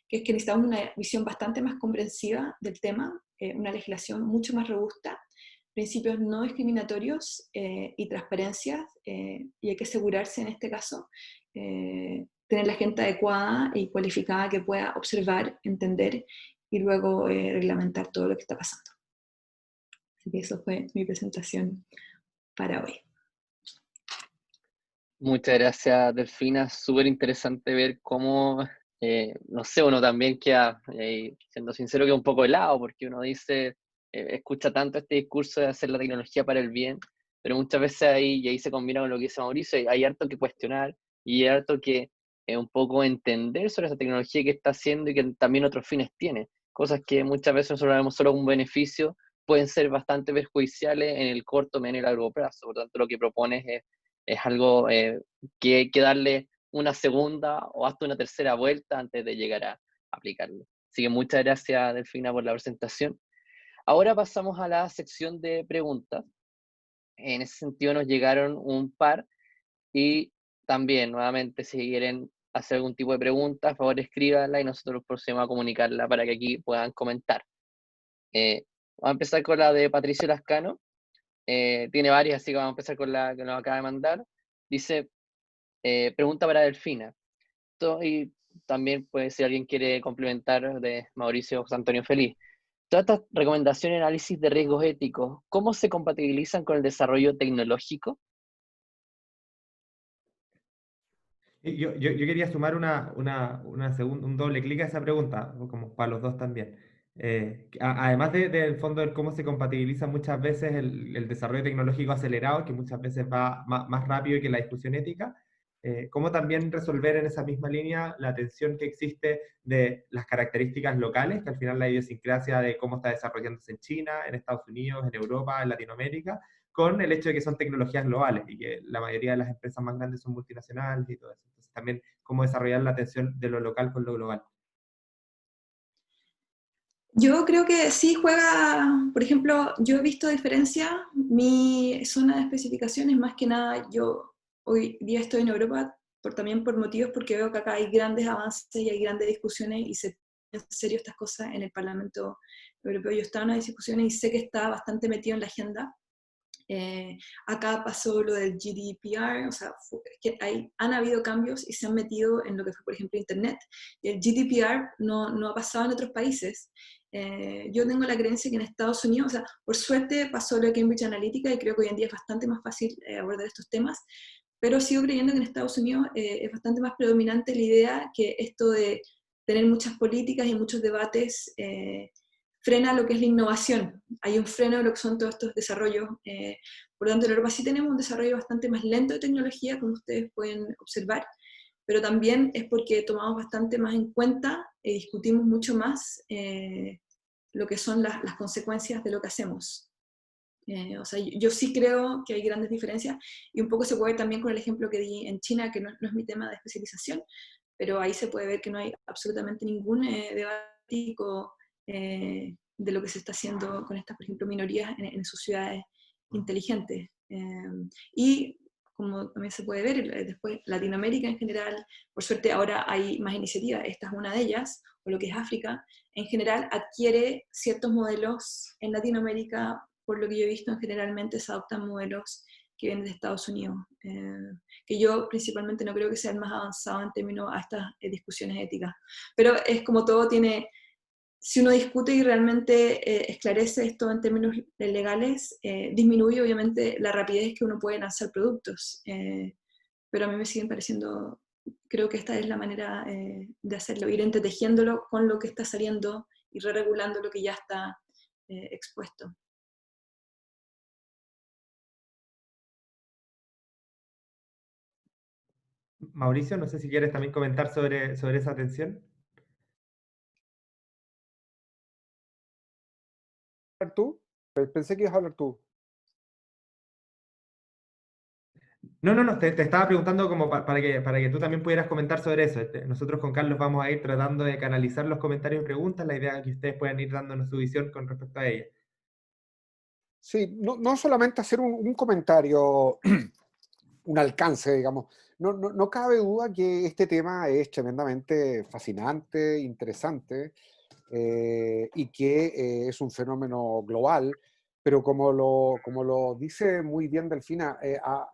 S4: que es que necesitamos una visión bastante más comprensiva del tema, una legislación mucho más robusta, principios no discriminatorios y transparencia, y hay que asegurarse en este caso tener la gente adecuada y cualificada que pueda observar, entender y luego reglamentar todo lo que está pasando. Así que eso fue mi presentación para hoy.
S1: Muchas gracias, Delfina. Súper interesante ver cómo, no sé, uno también queda, siendo sincero, que un poco helado, porque uno dice, escucha tanto este discurso de hacer la tecnología para el bien, pero muchas veces ahí, y ahí se combina con lo que dice Mauricio, hay harto que cuestionar y hay harto que un poco entender sobre esa tecnología que está haciendo y que también otros fines tiene. Cosas que muchas veces nosotros vemos solo como un beneficio, pueden ser bastante perjudiciales en el corto, medio y largo plazo. Por lo tanto, lo que propones es algo que hay que darle una segunda o hasta una tercera vuelta antes de llegar a aplicarlo. Así que muchas gracias, Delfina, por la presentación. Ahora pasamos a la sección de preguntas. En ese sentido nos llegaron un par y también, nuevamente, si quieren hacer algún tipo de pregunta, por favor escríbanla y nosotros procedemos a comunicarla para que aquí puedan comentar. Vamos a empezar con la de Patricio Lascano. Tiene varias, así que vamos a empezar con la que nos acaba de mandar. Dice, pregunta para Delfina. Y también, pues, si alguien quiere complementar de Mauricio José Antonio Feliz. Todas estas recomendaciones y análisis de riesgos éticos, ¿cómo se compatibilizan con el desarrollo tecnológico?
S2: Yo quería sumar un doble clic a esa pregunta, como para los dos también. Además del fondo de cómo se compatibiliza muchas veces el desarrollo tecnológico acelerado, que muchas veces va más rápido que la discusión ética, cómo también resolver en esa misma línea la tensión que existe de las características locales, que al final la idiosincrasia de cómo está desarrollándose en China, en Estados Unidos, en Europa, en Latinoamérica, con el hecho de que son tecnologías globales y que la mayoría de las empresas más grandes son multinacionales y todo eso. Entonces también cómo desarrollar la atención de lo local con lo global.
S4: Yo creo que sí juega, por ejemplo, yo he visto diferencia, mi zona de especificaciones, más que nada, yo hoy día estoy en Europa también por motivos porque veo que acá hay grandes avances y hay grandes discusiones y se toman en serio estas cosas en el Parlamento Europeo. Yo estaba en unas discusiones y sé que está bastante metido en la agenda. Acá pasó lo del GDPR, o sea, han habido cambios y se han metido en lo que fue, por ejemplo, Internet. Y el GDPR no ha pasado en otros países. Yo tengo la creencia que en Estados Unidos, o sea, por suerte pasó lo de Cambridge Analytica y creo que hoy en día es bastante más fácil abordar estos temas, pero sigo creyendo que en Estados Unidos es bastante más predominante la idea que esto de tener muchas políticas y muchos debates frena lo que es la innovación. Hay un freno de lo que son todos estos desarrollos. Por lo tanto, en Europa sí tenemos un desarrollo bastante más lento de tecnología, como ustedes pueden observar, pero también es porque tomamos bastante más en cuenta y discutimos mucho más lo que son las consecuencias de lo que hacemos. O sea, yo sí creo que hay grandes diferencias y un poco se puede ver también con el ejemplo que di en China, que no es mi tema de especialización, pero ahí se puede ver que no hay absolutamente ningún debate ético de lo que se está haciendo con estas, por ejemplo, minorías en sus ciudades inteligentes. Y como también se puede ver, después Latinoamérica en general, por suerte ahora hay más iniciativas, esta es una de ellas, o lo que es África, en general adquiere ciertos modelos en Latinoamérica, por lo que yo he visto, generalmente se adoptan modelos que vienen de Estados Unidos, que yo principalmente no creo que sea el más avanzado en términos a estas discusiones éticas. Pero es como todo tiene, si uno discute y realmente esclarece esto en términos legales, disminuye obviamente la rapidez que uno puede lanzar productos. Pero a mí me siguen pareciendo, creo que esta es la manera de hacerlo, ir entretejiéndolo con lo que está saliendo y re-regulando lo que ya está expuesto.
S2: Mauricio, no sé si quieres también comentar sobre esa tensión.
S3: ¿Tú? Pensé que ibas a hablar tú.
S2: No, te estaba preguntando como para que tú también pudieras comentar sobre eso. Nosotros con Carlos vamos a ir tratando de canalizar los comentarios y preguntas, la idea es que ustedes puedan ir dándonos su visión con respecto a ella.
S3: Sí, no solamente hacer un comentario, un alcance, digamos. No cabe duda que este tema es tremendamente fascinante, interesante, y que es un fenómeno global, pero como lo dice muy bien Delfina,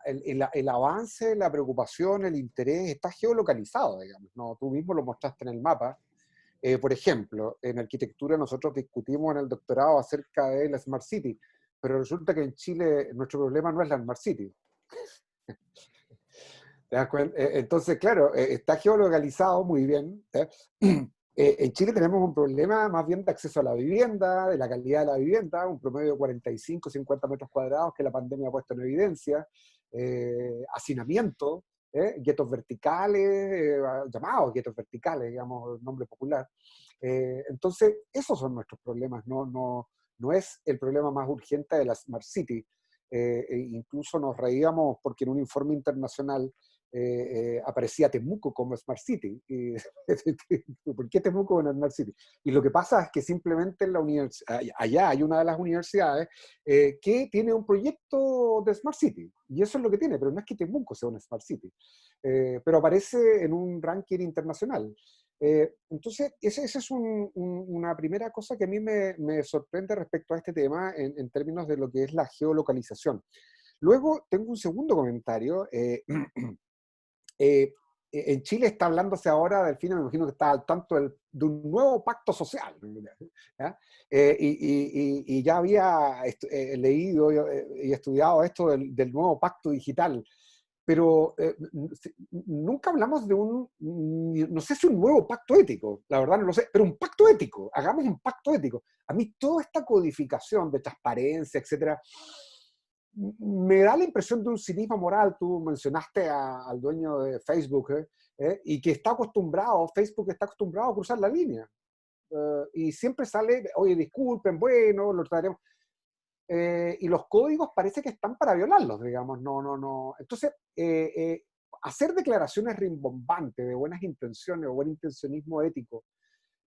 S3: el avance, la preocupación, el interés está geolocalizado, digamos, ¿no? Tú mismo lo mostraste en el mapa. Por ejemplo, en arquitectura nosotros discutimos en el doctorado acerca de la Smart City, pero resulta que en Chile nuestro problema no es la Smart City. ¿Te das cuenta? Entonces, claro, está geolocalizado muy bien. En Chile tenemos un problema más bien de acceso a la vivienda, de la calidad de la vivienda, un promedio de 45, 50 metros cuadrados que la pandemia ha puesto en evidencia, hacinamiento, guetos verticales, llamados guetos verticales, digamos, nombre popular. Entonces, esos son nuestros problemas, no es el problema más urgente de la Smart City. Incluso nos reíamos porque en un informe internacional aparecía Temuco como Smart City. ¿Por qué Temuco en Smart City? Y lo que pasa es que simplemente en la allá hay una de las universidades que tiene un proyecto de Smart City. Y eso es lo que tiene, pero no es que Temuco sea una Smart City. Pero aparece en un ranking internacional. Entonces, esa es una primera cosa que a mí me sorprende respecto a este tema en términos de lo que es la geolocalización. Luego, tengo un segundo comentario. En Chile está hablándose ahora, Delfina, me imagino que está al tanto de un nuevo pacto social, ¿ya? Y ya había leído y estudiado esto del nuevo pacto digital, pero nunca hablamos de no sé si un nuevo pacto ético, la verdad no lo sé, pero un pacto ético, hagamos un pacto ético. A mí toda esta codificación de transparencia, etcétera, me da la impresión de un cinismo moral. Tú mencionaste al dueño de Facebook, y que Facebook está acostumbrado a cruzar la línea. Y siempre sale, oye, disculpen, bueno, lo trataremos. Y los códigos parece que están para violarlos, digamos, no. Entonces, hacer declaraciones rimbombantes de buenas intenciones o buen intencionismo ético,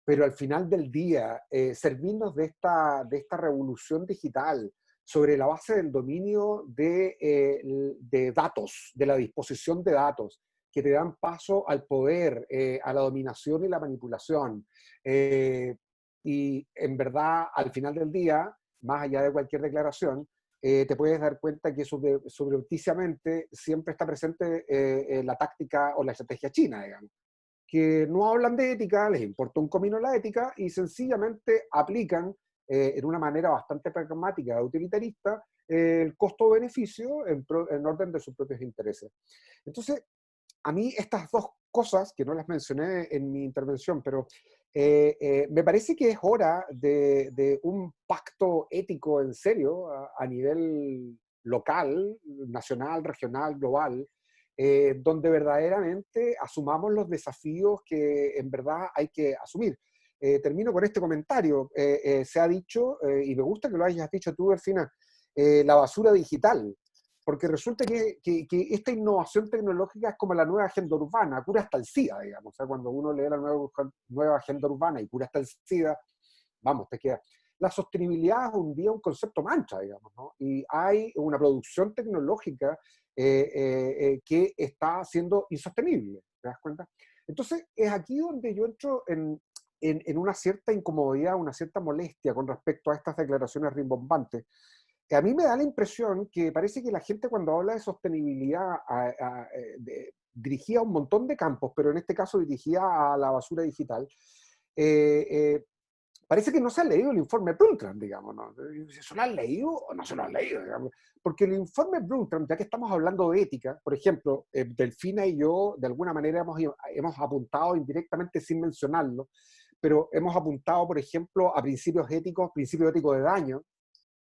S3: pero al final del día, servirnos de esta revolución digital sobre la base del dominio de datos, de la disposición de datos, que te dan paso al poder, a la dominación y la manipulación. Y en verdad, al final del día, más allá de cualquier declaración, te puedes dar cuenta que subrepticiamente siempre está presente la táctica o la estrategia china, digamos, que no hablan de ética, les importa un comino la ética y sencillamente aplican en una manera bastante pragmática, utilitarista, el costo-beneficio en orden de sus propios intereses. Entonces, a mí estas dos cosas, que no las mencioné en mi intervención, pero me parece que es hora de un pacto ético en serio a nivel local, nacional, regional, global, donde verdaderamente asumamos los desafíos que en verdad hay que asumir. Termino con este comentario. Se ha dicho, y me gusta que lo hayas dicho tú, Delfina, la basura digital, porque resulta que esta innovación tecnológica es como la nueva agenda urbana, cura hasta el SIDA, digamos. O sea, cuando uno lee la nueva agenda urbana y cura hasta el SIDA, vamos, te queda. La sostenibilidad es un día un concepto mancha, digamos, ¿no? Y hay una producción tecnológica que está siendo insostenible, ¿te das cuenta? Entonces, es aquí donde yo entro en una cierta incomodidad, una cierta molestia con respecto a estas declaraciones rimbombantes. A mí me da la impresión que parece que la gente cuando habla de sostenibilidad dirigida a un montón de campos, pero en este caso dirigida a la basura digital, parece que no se ha leído el informe Brundtland, digamos, ¿no? ¿Se lo han leído o no se lo han leído? Digamos? Porque el informe Brundtland, ya que estamos hablando de ética, por ejemplo, Delfina y yo de alguna manera hemos apuntado indirectamente sin mencionarlo, pero hemos apuntado, por ejemplo, a principio ético de daño,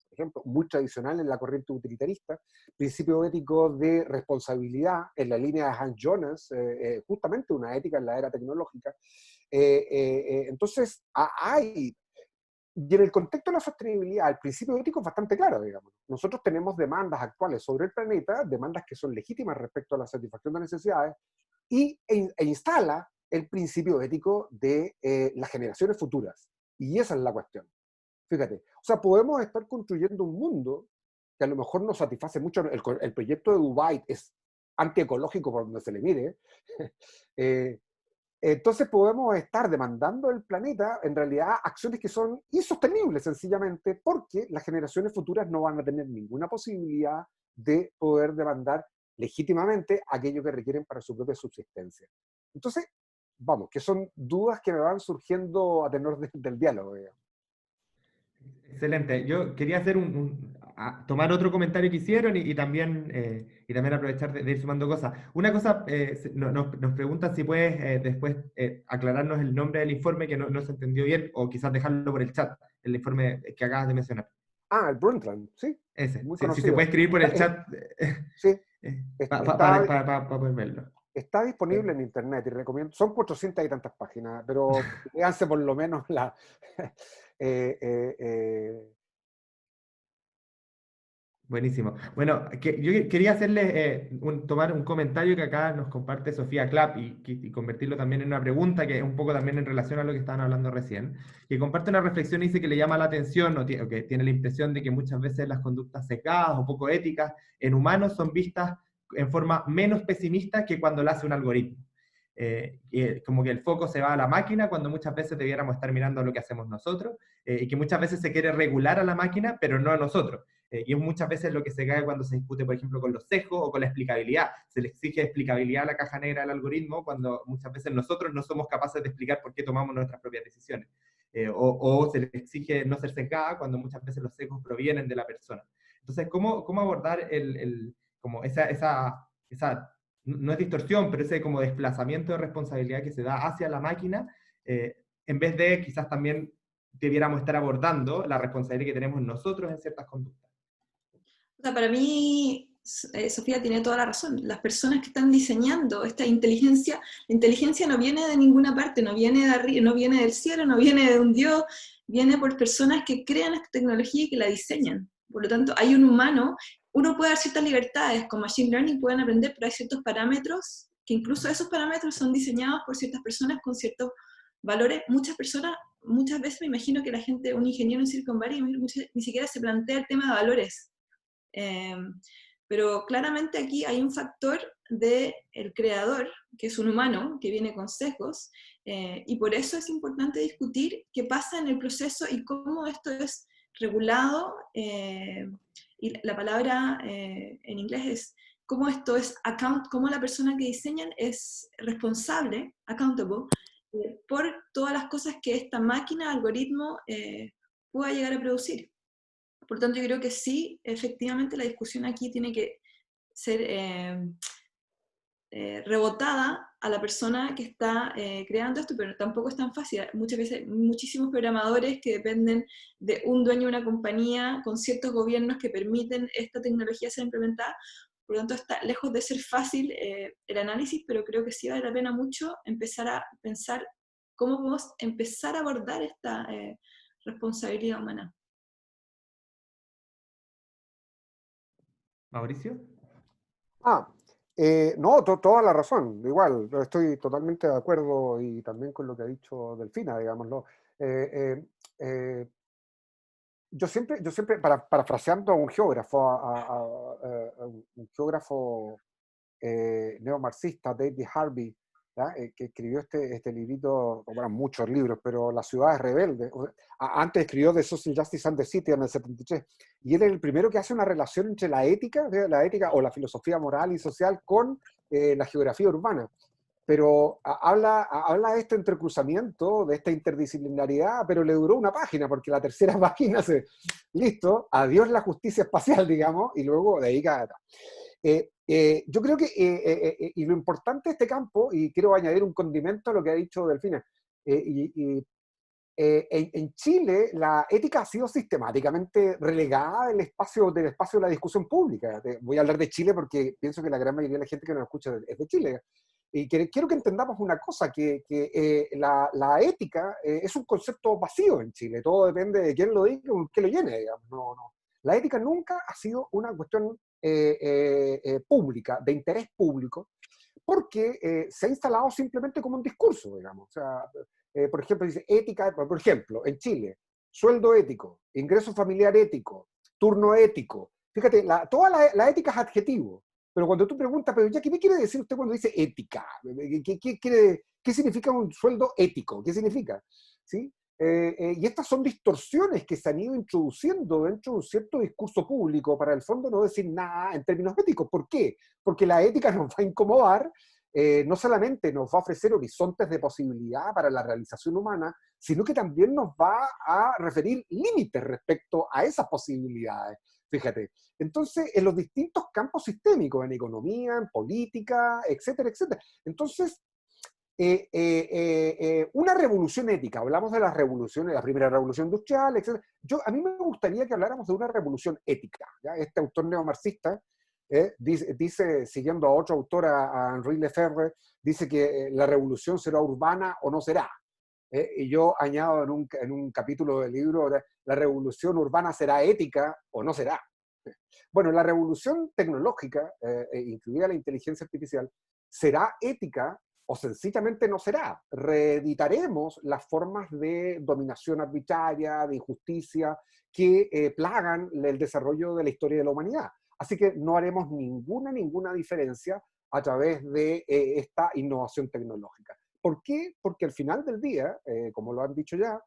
S3: por ejemplo, muy tradicional en la corriente utilitarista, principio ético de responsabilidad en la línea de Hans Jonas, justamente una ética en la era tecnológica. Entonces, y en el contexto de la sostenibilidad, el principio ético es bastante claro, digamos. Nosotros tenemos demandas actuales sobre el planeta, demandas que son legítimas respecto a la satisfacción de necesidades, e instala el principio ético de las generaciones futuras. Y esa es la cuestión. Fíjate, o sea, podemos estar construyendo un mundo que a lo mejor no satisface mucho. El proyecto de Dubái es antiecológico por donde se le mire, entonces podemos estar demandando del planeta, en realidad, acciones que son insostenibles, sencillamente, porque las generaciones futuras no van a tener ninguna posibilidad de poder demandar legítimamente aquello que requieren para su propia subsistencia. Entonces, vamos, que son dudas que me van surgiendo a tenor del diálogo, digamos.
S2: Excelente. Yo quería hacer tomar otro comentario que hicieron y también aprovechar de ir sumando cosas. Una cosa, nos preguntan si puedes después aclararnos el nombre del informe que no se entendió bien, o quizás dejarlo por el chat, el informe que acabas de mencionar.
S3: Ah, el Brundtland, sí.
S2: Ese.
S3: Muy
S2: Si se
S3: conocido.
S2: puede escribir por el chat
S3: Sí.
S2: para poder verlo.
S3: Está disponible en internet y recomiendo, son 400 y tantas páginas, pero véanse por lo menos la...
S2: Buenísimo. Bueno, yo quería hacerle tomar un comentario que acá nos comparte Sofía Clapp y convertirlo también en una pregunta que es un poco también en relación a lo que estaban hablando recién, que comparte una reflexión y dice que le llama la atención o que tiene la impresión de que muchas veces las conductas sesgadas o poco éticas en humanos son vistas en forma menos pesimista que cuando lo hace un algoritmo. Como que el foco se va a la máquina cuando muchas veces debiéramos estar mirando a lo que hacemos nosotros, y que muchas veces se quiere regular a la máquina, pero no a nosotros. Y es muchas veces lo que se cae cuando se discute, por ejemplo, con los sesgos o con la explicabilidad. Se le exige explicabilidad a la caja negra del algoritmo cuando muchas veces nosotros no somos capaces de explicar por qué tomamos nuestras propias decisiones. O se le exige no ser sesgada cuando muchas veces los sesgos provienen de la persona. Entonces, ¿cómo abordar como esa no es distorsión, pero ese como desplazamiento de responsabilidad que se da hacia la máquina, en vez de quizás también debiéramos estar abordando la responsabilidad que tenemos nosotros en ciertas conductas?
S4: O sea, para mí, Sofía tiene toda la razón. Las personas que están diseñando esta inteligencia, la inteligencia no viene de ninguna parte, no viene de arriba, no viene del cielo, no viene de un Dios, viene por personas que crean esta tecnología y que la diseñan. Por lo tanto, hay un humano, uno puede dar ciertas libertades, con Machine Learning pueden aprender, pero hay ciertos parámetros, que incluso esos parámetros son diseñados por ciertas personas con ciertos valores. Muchas personas, muchas veces me imagino que la gente, un ingeniero en Silicon Valley, ni siquiera se plantea el tema de valores. Pero claramente aquí hay un factor del creador, que es un humano, que viene con sesgos, y por eso es importante discutir qué pasa en el proceso y cómo esto es regulado, y la palabra en inglés es cómo esto es cómo la persona que diseñan es responsable, accountable, por todas las cosas que esta máquina, algoritmo, pueda llegar a producir. Por lo tanto, yo creo que sí, efectivamente la discusión aquí tiene que ser rebotada a la persona que está creando esto, pero tampoco es tan fácil. Muchas veces, muchísimos programadores que dependen de un dueño de una compañía con ciertos gobiernos que permiten esta tecnología ser implementada. Por lo tanto, está lejos de ser fácil el análisis, pero creo que sí vale la pena mucho empezar a pensar cómo podemos empezar a abordar esta responsabilidad humana.
S2: ¿Mauricio?
S3: No, toda la razón. Igual, estoy totalmente de acuerdo y también con lo que ha dicho Delfina, digámoslo. Yo siempre parafraseando a un geógrafo, un geógrafo neomarxista, David Harvey, que escribió este librito, bueno, muchos libros, pero Las ciudades rebeldes. Antes escribió The Social Justice and the City en el 73, y él es el primero que hace una relación entre la ética o la filosofía moral y social con la geografía urbana. Pero habla de este entrecruzamiento, de esta interdisciplinaridad, pero le duró una página, porque la tercera página listo, adiós la justicia espacial, digamos, y luego de ahí cada... yo creo que, y lo importante de este campo, y quiero añadir un condimento a lo que ha dicho Delfina, en Chile la ética ha sido sistemáticamente relegada del espacio de la discusión pública. Voy a hablar de Chile porque pienso que la gran mayoría de la gente que nos escucha es de Chile. Y quiero que entendamos una cosa, que la ética es un concepto vacío en Chile. Todo depende de quién lo diga y quién lo llene, digamos. No. La ética nunca ha sido una cuestión pública, de interés público, porque se ha instalado simplemente como un discurso, digamos. O sea, por ejemplo, dice ética, por ejemplo, en Chile, sueldo ético, ingreso familiar ético, turno ético. Fíjate, toda la ética es adjetivo, Pero cuando tú preguntas, pero ya, ¿qué me quiere decir usted cuando dice ética? ¿Qué significa un sueldo ético? ¿Qué significa? ¿Sí? Y estas son distorsiones que se han ido introduciendo dentro de un cierto discurso público para el fondo no decir nada en términos éticos. ¿Por qué? Porque la ética nos va a incomodar, no solamente nos va a ofrecer horizontes de posibilidad para la realización humana, sino que también nos va a referir límites respecto a esas posibilidades. Fíjate. Entonces, en los distintos campos sistémicos, en economía, en política, etcétera, etcétera. Entonces, una revolución ética, hablamos de las revoluciones, la primera revolución industrial, etc. A mí me gustaría que habláramos de una revolución ética. ¿Ya? Este autor neomarxista dice, siguiendo a otro autor, a Henri Lefebvre, dice que la revolución será urbana o no será. Y yo añado en un capítulo del libro, la revolución urbana será ética o no será. Bueno, la revolución tecnológica, incluida la inteligencia artificial, será ética o sencillamente no será. Reeditaremos las formas de dominación arbitraria, de injusticia, que plagan el desarrollo de la historia de la humanidad. Así que no haremos ninguna diferencia a través de esta innovación tecnológica. ¿Por qué? Porque al final del día, como lo han dicho ya,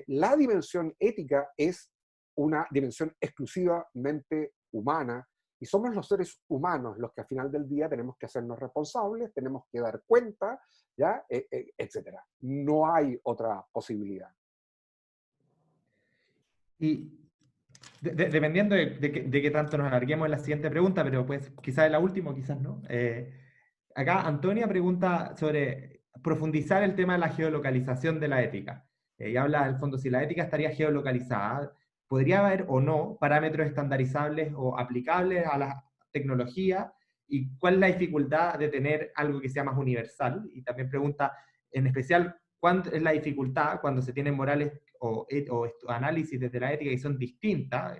S3: la dimensión ética es una dimensión exclusivamente humana, y somos los seres humanos los que al final del día tenemos que hacernos responsables, tenemos que dar cuenta, ¿ya? Etc. No hay otra posibilidad.
S2: Y dependiendo de qué tanto nos alarguemos en la siguiente pregunta, pero pues quizás es la última, quizás no. Acá Antonia pregunta sobre profundizar el tema de la geolocalización de la ética. Y habla, al fondo, si la ética estaría geolocalizada, ¿podría haber o no parámetros estandarizables o aplicables a la tecnología? ¿Y cuál es la dificultad de tener algo que sea más universal? Y también pregunta, en especial, ¿cuál es la dificultad cuando se tienen morales o análisis desde la ética que son distintas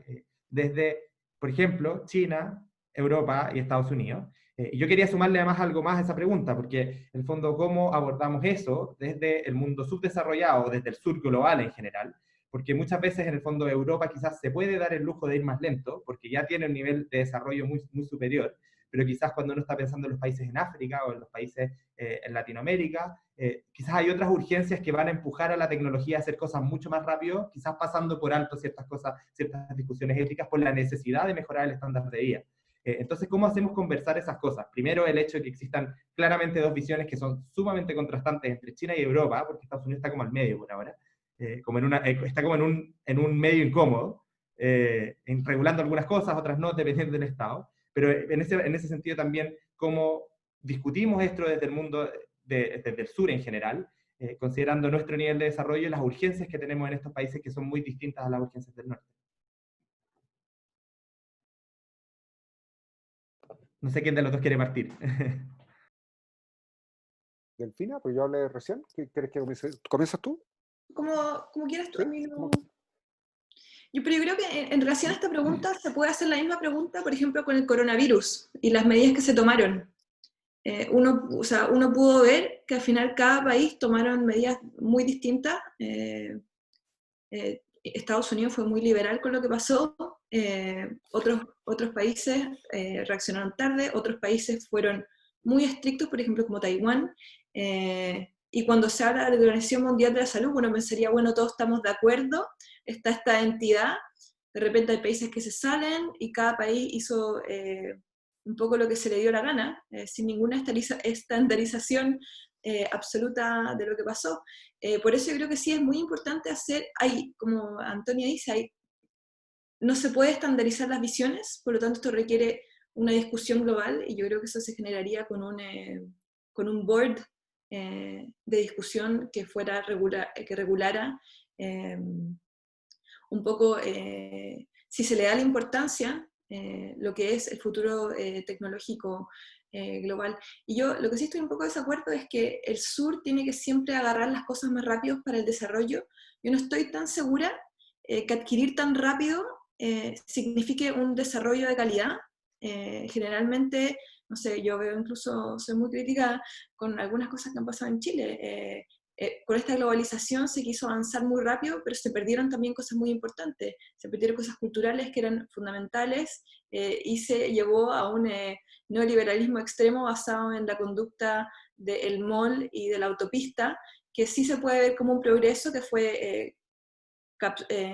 S2: desde, por ejemplo, China, Europa y Estados Unidos? Yo quería sumarle además algo más a esa pregunta, porque en el fondo, ¿cómo abordamos eso desde el mundo subdesarrollado, desde el sur global en general? Porque muchas veces en el fondo Europa quizás se puede dar el lujo de ir más lento, porque ya tiene un nivel de desarrollo muy, muy superior, pero quizás cuando uno está pensando en los países en África o en los países en Latinoamérica, quizás hay otras urgencias que van a empujar a la tecnología a hacer cosas mucho más rápido, quizás pasando por alto ciertas cosas, ciertas discusiones éticas por la necesidad de mejorar el estándar de vida. Entonces, ¿cómo hacemos conversar esas cosas? Primero, el hecho de que existan claramente dos visiones que son sumamente contrastantes entre China y Europa, porque Estados Unidos está como al medio por ahora, está como en un medio incómodo, regulando algunas cosas, otras no, dependiendo del Estado. Pero en ese sentido también, cómo discutimos esto desde el mundo, desde el sur en general, considerando nuestro nivel de desarrollo y las urgencias que tenemos en estos países que son muy distintas a las urgencias del norte. No sé quién de los dos quiere partir.
S3: Delfina, pues yo hablé recién. ¿Quieres que comiences tú?
S4: Como quieras tú,
S3: ¿Sí?
S4: a mí no... Pero yo creo que en relación a esta pregunta se puede hacer la misma pregunta, por ejemplo, con el coronavirus y las medidas que se tomaron. Uno pudo ver que al final cada país tomaron medidas muy distintas. Estados Unidos fue muy liberal con lo que pasó, otros países reaccionaron tarde, otros países fueron muy estrictos, por ejemplo, como Taiwán. Y cuando se habla de la Organización Mundial de la Salud, uno pensaría, bueno, todos estamos de acuerdo, está esta entidad, de repente hay países que se salen y cada país hizo un poco lo que se le dio la gana, sin ninguna estandarización absoluta de lo que pasó. Por eso yo creo que sí es muy importante como Antonia dice, no se puede estandarizar las visiones, por lo tanto esto requiere una discusión global y yo creo que eso se generaría con un board de discusión que que regulara un poco, si se le da la importancia, lo que es el futuro tecnológico global. Y yo lo que sí estoy un poco de desacuerdo es que el sur tiene que siempre agarrar las cosas más rápido para el desarrollo. Yo no estoy tan segura que adquirir tan rápido signifique un desarrollo de calidad. Generalmente, no sé, yo veo incluso, soy muy crítica con algunas cosas que han pasado en Chile. con esta globalización se quiso avanzar muy rápido, pero se perdieron también cosas muy importantes, se perdieron cosas culturales que eran fundamentales, y se llevó a un neoliberalismo extremo basado en la conducta del mall y de la autopista, que sí se puede ver como un progreso que fue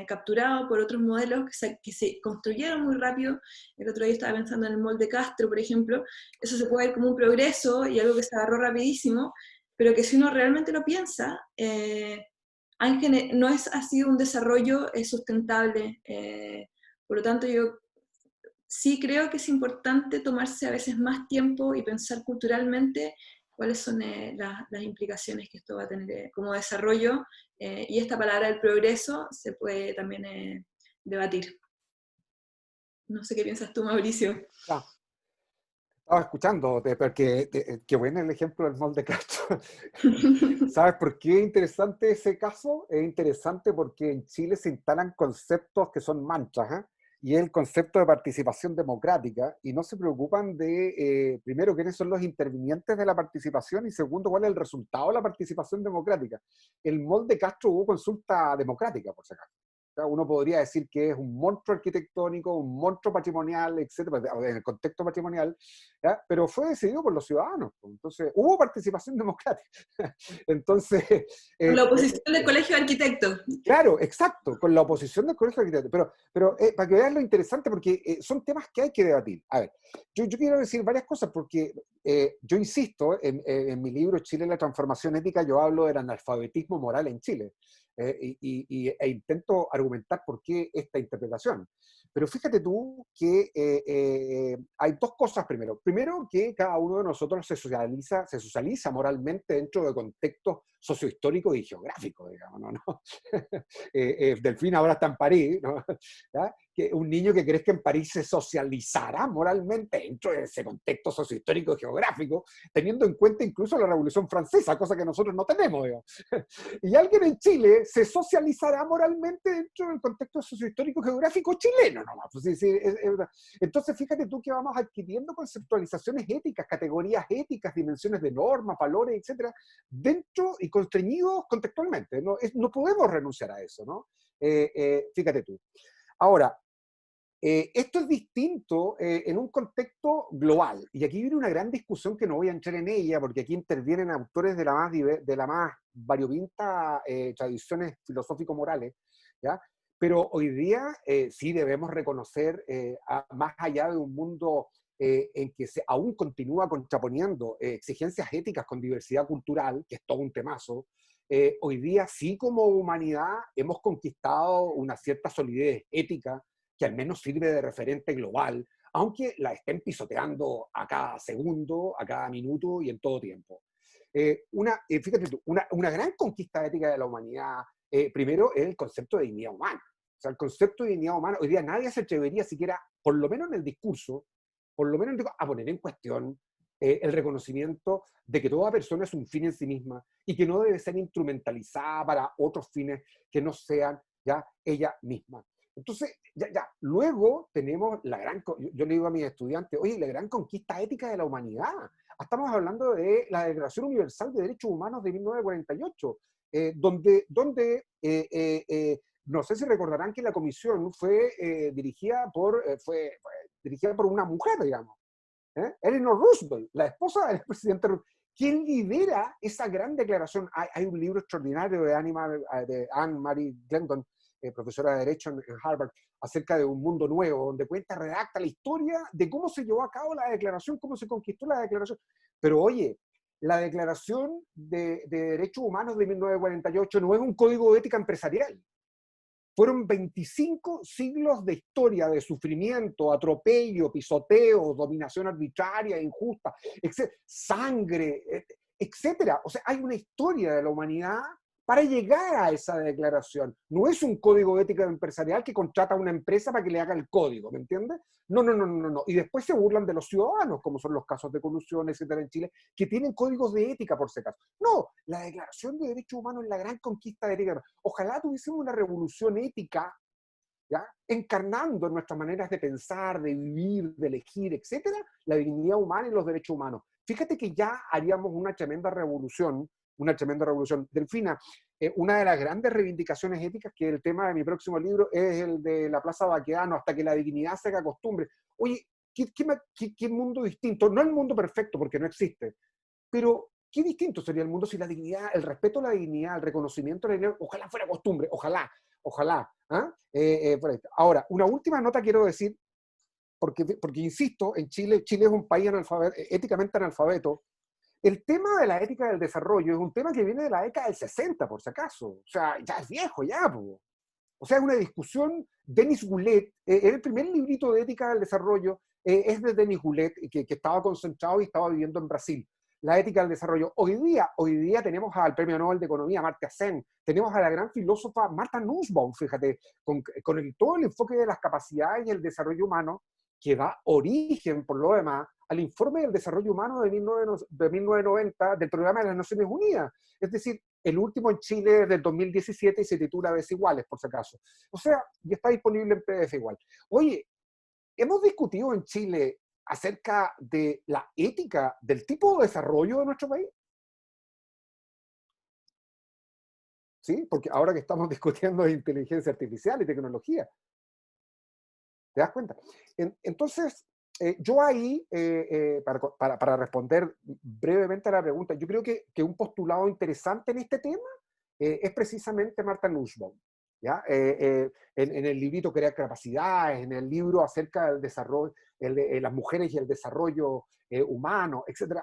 S4: capturado por otros modelos que se construyeron muy rápido. El otro día estaba pensando en el mall de Castro, por ejemplo. Eso se puede ver como un progreso y algo que se agarró rapidísimo, pero que si uno realmente lo piensa, no ha sido un desarrollo sustentable. Por lo tanto, yo sí creo que es importante tomarse a veces más tiempo y pensar culturalmente cuáles son las implicaciones que esto va a tener como desarrollo, y esta palabra del progreso se puede también debatir. No sé qué piensas tú, Mauricio.
S3: Ya, estaba escuchando, porque qué bueno el ejemplo del mall de Castro. ¿Sabes por qué es interesante ese caso? Es interesante porque en Chile se instalan conceptos que son manchas, ¿eh? Y es el concepto de participación democrática, y no se preocupan de, primero, quiénes son los intervinientes de la participación, y segundo, cuál es el resultado de la participación democrática. El mall de Castro hubo consulta democrática, por si acaso. O sea, uno podría decir que es un monstruo arquitectónico, un monstruo patrimonial, etcétera, en el contexto patrimonial, ¿ya? Pero fue decidido por los ciudadanos. Entonces, hubo participación democrática. Entonces,
S4: Con la oposición del Colegio de Arquitectos.
S3: claro, exacto, con la oposición del Colegio de Arquitectos. Pero para que vean lo interesante, porque son temas que hay que debatir. A ver, yo quiero decir varias cosas, porque yo insisto, en mi libro Chile, la transformación ética, yo hablo del analfabetismo moral en Chile. E intento argumentar por qué esta interpretación. Pero fíjate tú que hay dos cosas primero. Primero, que cada uno de nosotros se socializa moralmente dentro de contextos sociohistóricos y geográficos, digamos, ¿no? Delfín ahora está en París, ¿no? ¿Ya? Que un niño que crezca en París se socializará moralmente dentro de ese contexto sociohistórico y geográfico, teniendo en cuenta incluso la Revolución Francesa, cosa que nosotros no tenemos, digamos. Y alguien en Chile se socializará moralmente dentro del contexto sociohistórico geográfico chileno, nomás. Pues, entonces, fíjate tú que vamos adquiriendo conceptualizaciones éticas, categorías éticas, dimensiones de normas, valores, etcétera, dentro y constreñidos contextualmente. No podemos renunciar a eso, ¿no? Fíjate tú. Ahora, esto es distinto en un contexto global, y aquí viene una gran discusión que no voy a entrar en ella, porque aquí intervienen autores de la más variopinta tradiciones filosófico-morales, ¿ya? Pero hoy día sí debemos reconocer, más allá de un mundo en que se aún continúa contraponiendo exigencias éticas con diversidad cultural, que es todo un temazo, hoy día sí como humanidad hemos conquistado una cierta solidez ética, que al menos sirve de referente global, aunque la estén pisoteando a cada segundo, a cada minuto y en todo tiempo. Fíjate tú, una gran conquista ética de la humanidad, primero, es el concepto de dignidad humana. O sea, el concepto de dignidad humana, hoy día nadie se atrevería siquiera, por lo menos en el discurso, a poner en cuestión el reconocimiento de que toda persona es un fin en sí misma y que no debe ser instrumentalizada para otros fines que no sean ya ella misma. Entonces, luego tenemos yo le digo a mis estudiantes, oye, la gran conquista ética de la humanidad. Estamos hablando de la Declaración Universal de Derechos Humanos de 1948, donde no sé si recordarán que la comisión fue dirigida por una mujer, digamos, Eleanor Roosevelt, la esposa del presidente Roosevelt. ¿Quién lidera esa gran declaración? Hay un libro extraordinario de Anne-Marie Glendon, profesora de Derecho en Harvard, acerca de un mundo nuevo, donde redacta la historia de cómo se llevó a cabo la declaración, cómo se conquistó la declaración. Pero oye, la Declaración de Derechos Humanos de 1948 no es un código de ética empresarial. Fueron 25 siglos de historia, de sufrimiento, atropello, pisoteo, dominación arbitraria, injusta, sangre, etcétera. O sea, hay una historia de la humanidad para llegar a esa declaración. No es un código de ética empresarial que contrata a una empresa para que le haga el código, ¿me entiendes? No. Y después se burlan de los ciudadanos, como son los casos de colusión, etcétera, en Chile, que tienen códigos de ética por si acaso. No, la Declaración de Derechos Humanos es la gran conquista de ética. Ojalá tuviésemos una revolución ética, ¿ya? Encarnando en nuestras maneras de pensar, de vivir, de elegir, etcétera, la dignidad humana y los derechos humanos. Fíjate que ya haríamos una tremenda revolución una tremenda revolución. Delfina, una de las grandes reivindicaciones éticas, que el tema de mi próximo libro es el de la Plaza Baquedano, hasta que la dignidad se haga costumbre. Oye, ¿qué mundo distinto? No el mundo perfecto, porque no existe, pero qué distinto sería el mundo si la dignidad, el respeto a la dignidad, el reconocimiento a la dignidad, ojalá fuera costumbre, ojalá. ¿Ah? Por ahí. Ahora, una última nota quiero decir, porque insisto, en Chile es un país éticamente analfabeto. El tema de la ética del desarrollo es un tema que viene de la década del 60, por si acaso. O sea, ya es viejo, ya. Po. O sea, es una discusión. Denis Goulet, el primer librito de ética del desarrollo es de Denis Goulet, que estaba concentrado y estaba viviendo en Brasil. La ética del desarrollo. Hoy día tenemos al Premio Nobel de Economía, Amartya Sen, tenemos a la gran filósofa Martha Nussbaum, fíjate, con todo el enfoque de las capacidades y el desarrollo humano, que da origen, por lo demás, al informe del desarrollo humano de 1990 del Programa de las Naciones Unidas. Es decir, el último en Chile es del 2017 y se titula Desiguales, por si acaso. O sea, ya está disponible en PDF igual. Oye, hemos discutido en Chile acerca de la ética del tipo de desarrollo de nuestro país. ¿Sí? Porque ahora que estamos discutiendo de inteligencia artificial y tecnología, ¿te das cuenta? Entonces, yo ahí, para responder brevemente a la pregunta, yo creo que un postulado interesante en este tema es precisamente Martha Nussbaum. ¿Ya? En el librito Crear Capacidades, en el libro acerca del desarrollo, las mujeres y el desarrollo humano, etc.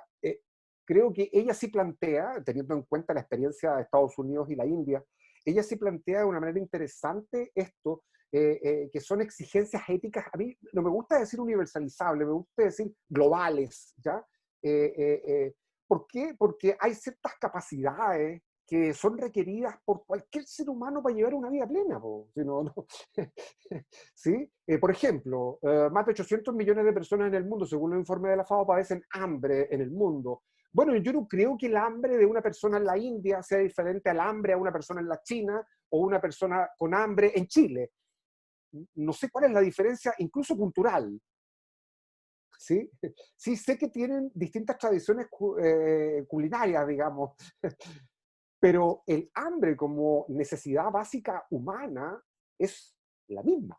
S3: Creo que ella sí plantea, teniendo en cuenta la experiencia de Estados Unidos y la India, ella sí plantea de una manera interesante esto, que son exigencias éticas. A mí no me gusta decir universalizables, me gusta decir globales, ¿ya? ¿Por qué? Porque hay ciertas capacidades que son requeridas por cualquier ser humano para llevar una vida plena. Si no, no. ¿Sí? Por ejemplo, más de 800 millones de personas en el mundo, según el informe de la FAO, padecen hambre en el mundo. Bueno, yo no creo que el hambre de una persona en la India sea diferente al hambre a una persona en la China o una persona con hambre en Chile. No sé cuál es la diferencia, incluso cultural. ¿Sí? Sí, sé que tienen distintas tradiciones culinarias, digamos, pero el hambre como necesidad básica humana es la misma.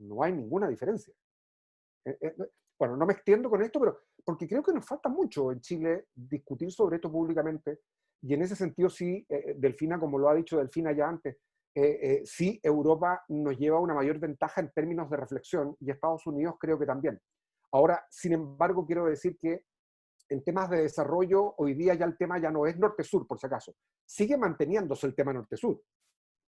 S3: No hay ninguna diferencia. Bueno, no me extiendo con esto, pero porque creo que nos falta mucho en Chile discutir sobre esto públicamente, y en ese sentido sí, Delfina, como lo ha dicho Delfina ya antes, sí, Europa nos lleva una mayor ventaja en términos de reflexión, y Estados Unidos creo que también. Ahora, sin embargo, quiero decir que en temas de desarrollo, hoy día ya el tema ya no es norte-sur, por si acaso. Sigue manteniéndose el tema norte-sur,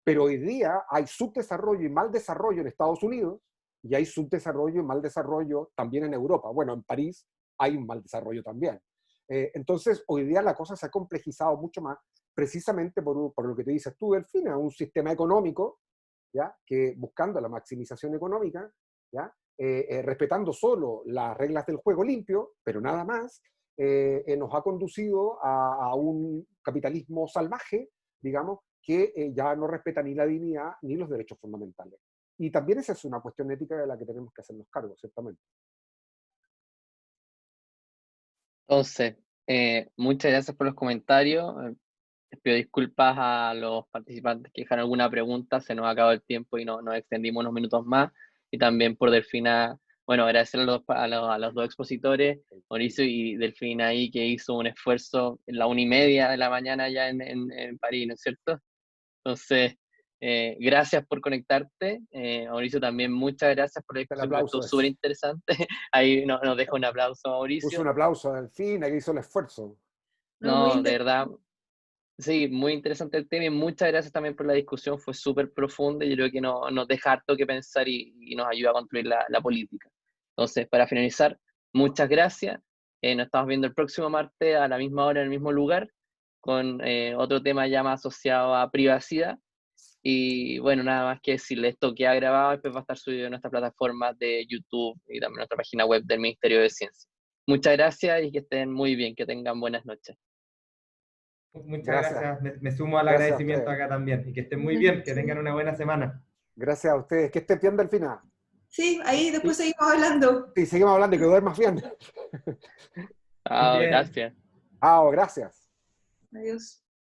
S3: pero hoy día hay subdesarrollo y mal desarrollo en Estados Unidos, y hay subdesarrollo y mal desarrollo también en Europa. Bueno, en París hay un mal desarrollo también. Entonces, hoy día la cosa se ha complejizado mucho más, precisamente por lo que te dices tú, Delfina, un sistema económico, ¿ya? Que buscando la maximización económica, ¿ya? Respetando solo las reglas del juego limpio, pero nada más, nos ha conducido a un capitalismo salvaje, digamos, que ya no respeta ni la dignidad ni los derechos fundamentales. Y también esa es una cuestión ética de la que tenemos que hacernos cargo, ciertamente.
S1: Entonces, muchas gracias por los comentarios. Les pido disculpas a los participantes que dejaron alguna pregunta, se nos ha acabado el tiempo y nos extendimos unos minutos más. Y también por Delfina, bueno, agradecer a los dos expositores, Mauricio y Delfina ahí, que hizo un esfuerzo en la 1:30 de la mañana ya en París, ¿no es cierto? Entonces, gracias por conectarte. Mauricio, también muchas gracias por la discusión, que estuvo súper interesante. Ahí nos deja un aplauso, Mauricio.
S3: Puso un aplauso a Delfina, que hizo el esfuerzo.
S1: No, de verdad, sí, muy interesante el tema y muchas gracias también por la discusión, fue súper profunda y yo creo que nos deja harto que pensar y nos ayuda a construir la política. Entonces, para finalizar, muchas gracias. Nos estamos viendo el próximo martes a la misma hora, en el mismo lugar, con otro tema ya más asociado a privacidad. Y bueno, nada más que decirle, esto queda grabado, después va a estar subido en nuestra plataforma de YouTube y también en nuestra página web del Ministerio de Ciencia. Muchas gracias y que estén muy bien, que tengan buenas noches.
S2: Muchas gracias. Me sumo al agradecimiento acá también. Y que estén muy bien, que tengan una buena semana.
S3: Gracias a ustedes. Que estén bien, Delfina.
S4: Sí, ahí después seguimos hablando.
S3: Sí, seguimos hablando y que duermas bien.
S1: Gracias.
S3: Gracias.
S4: Adiós.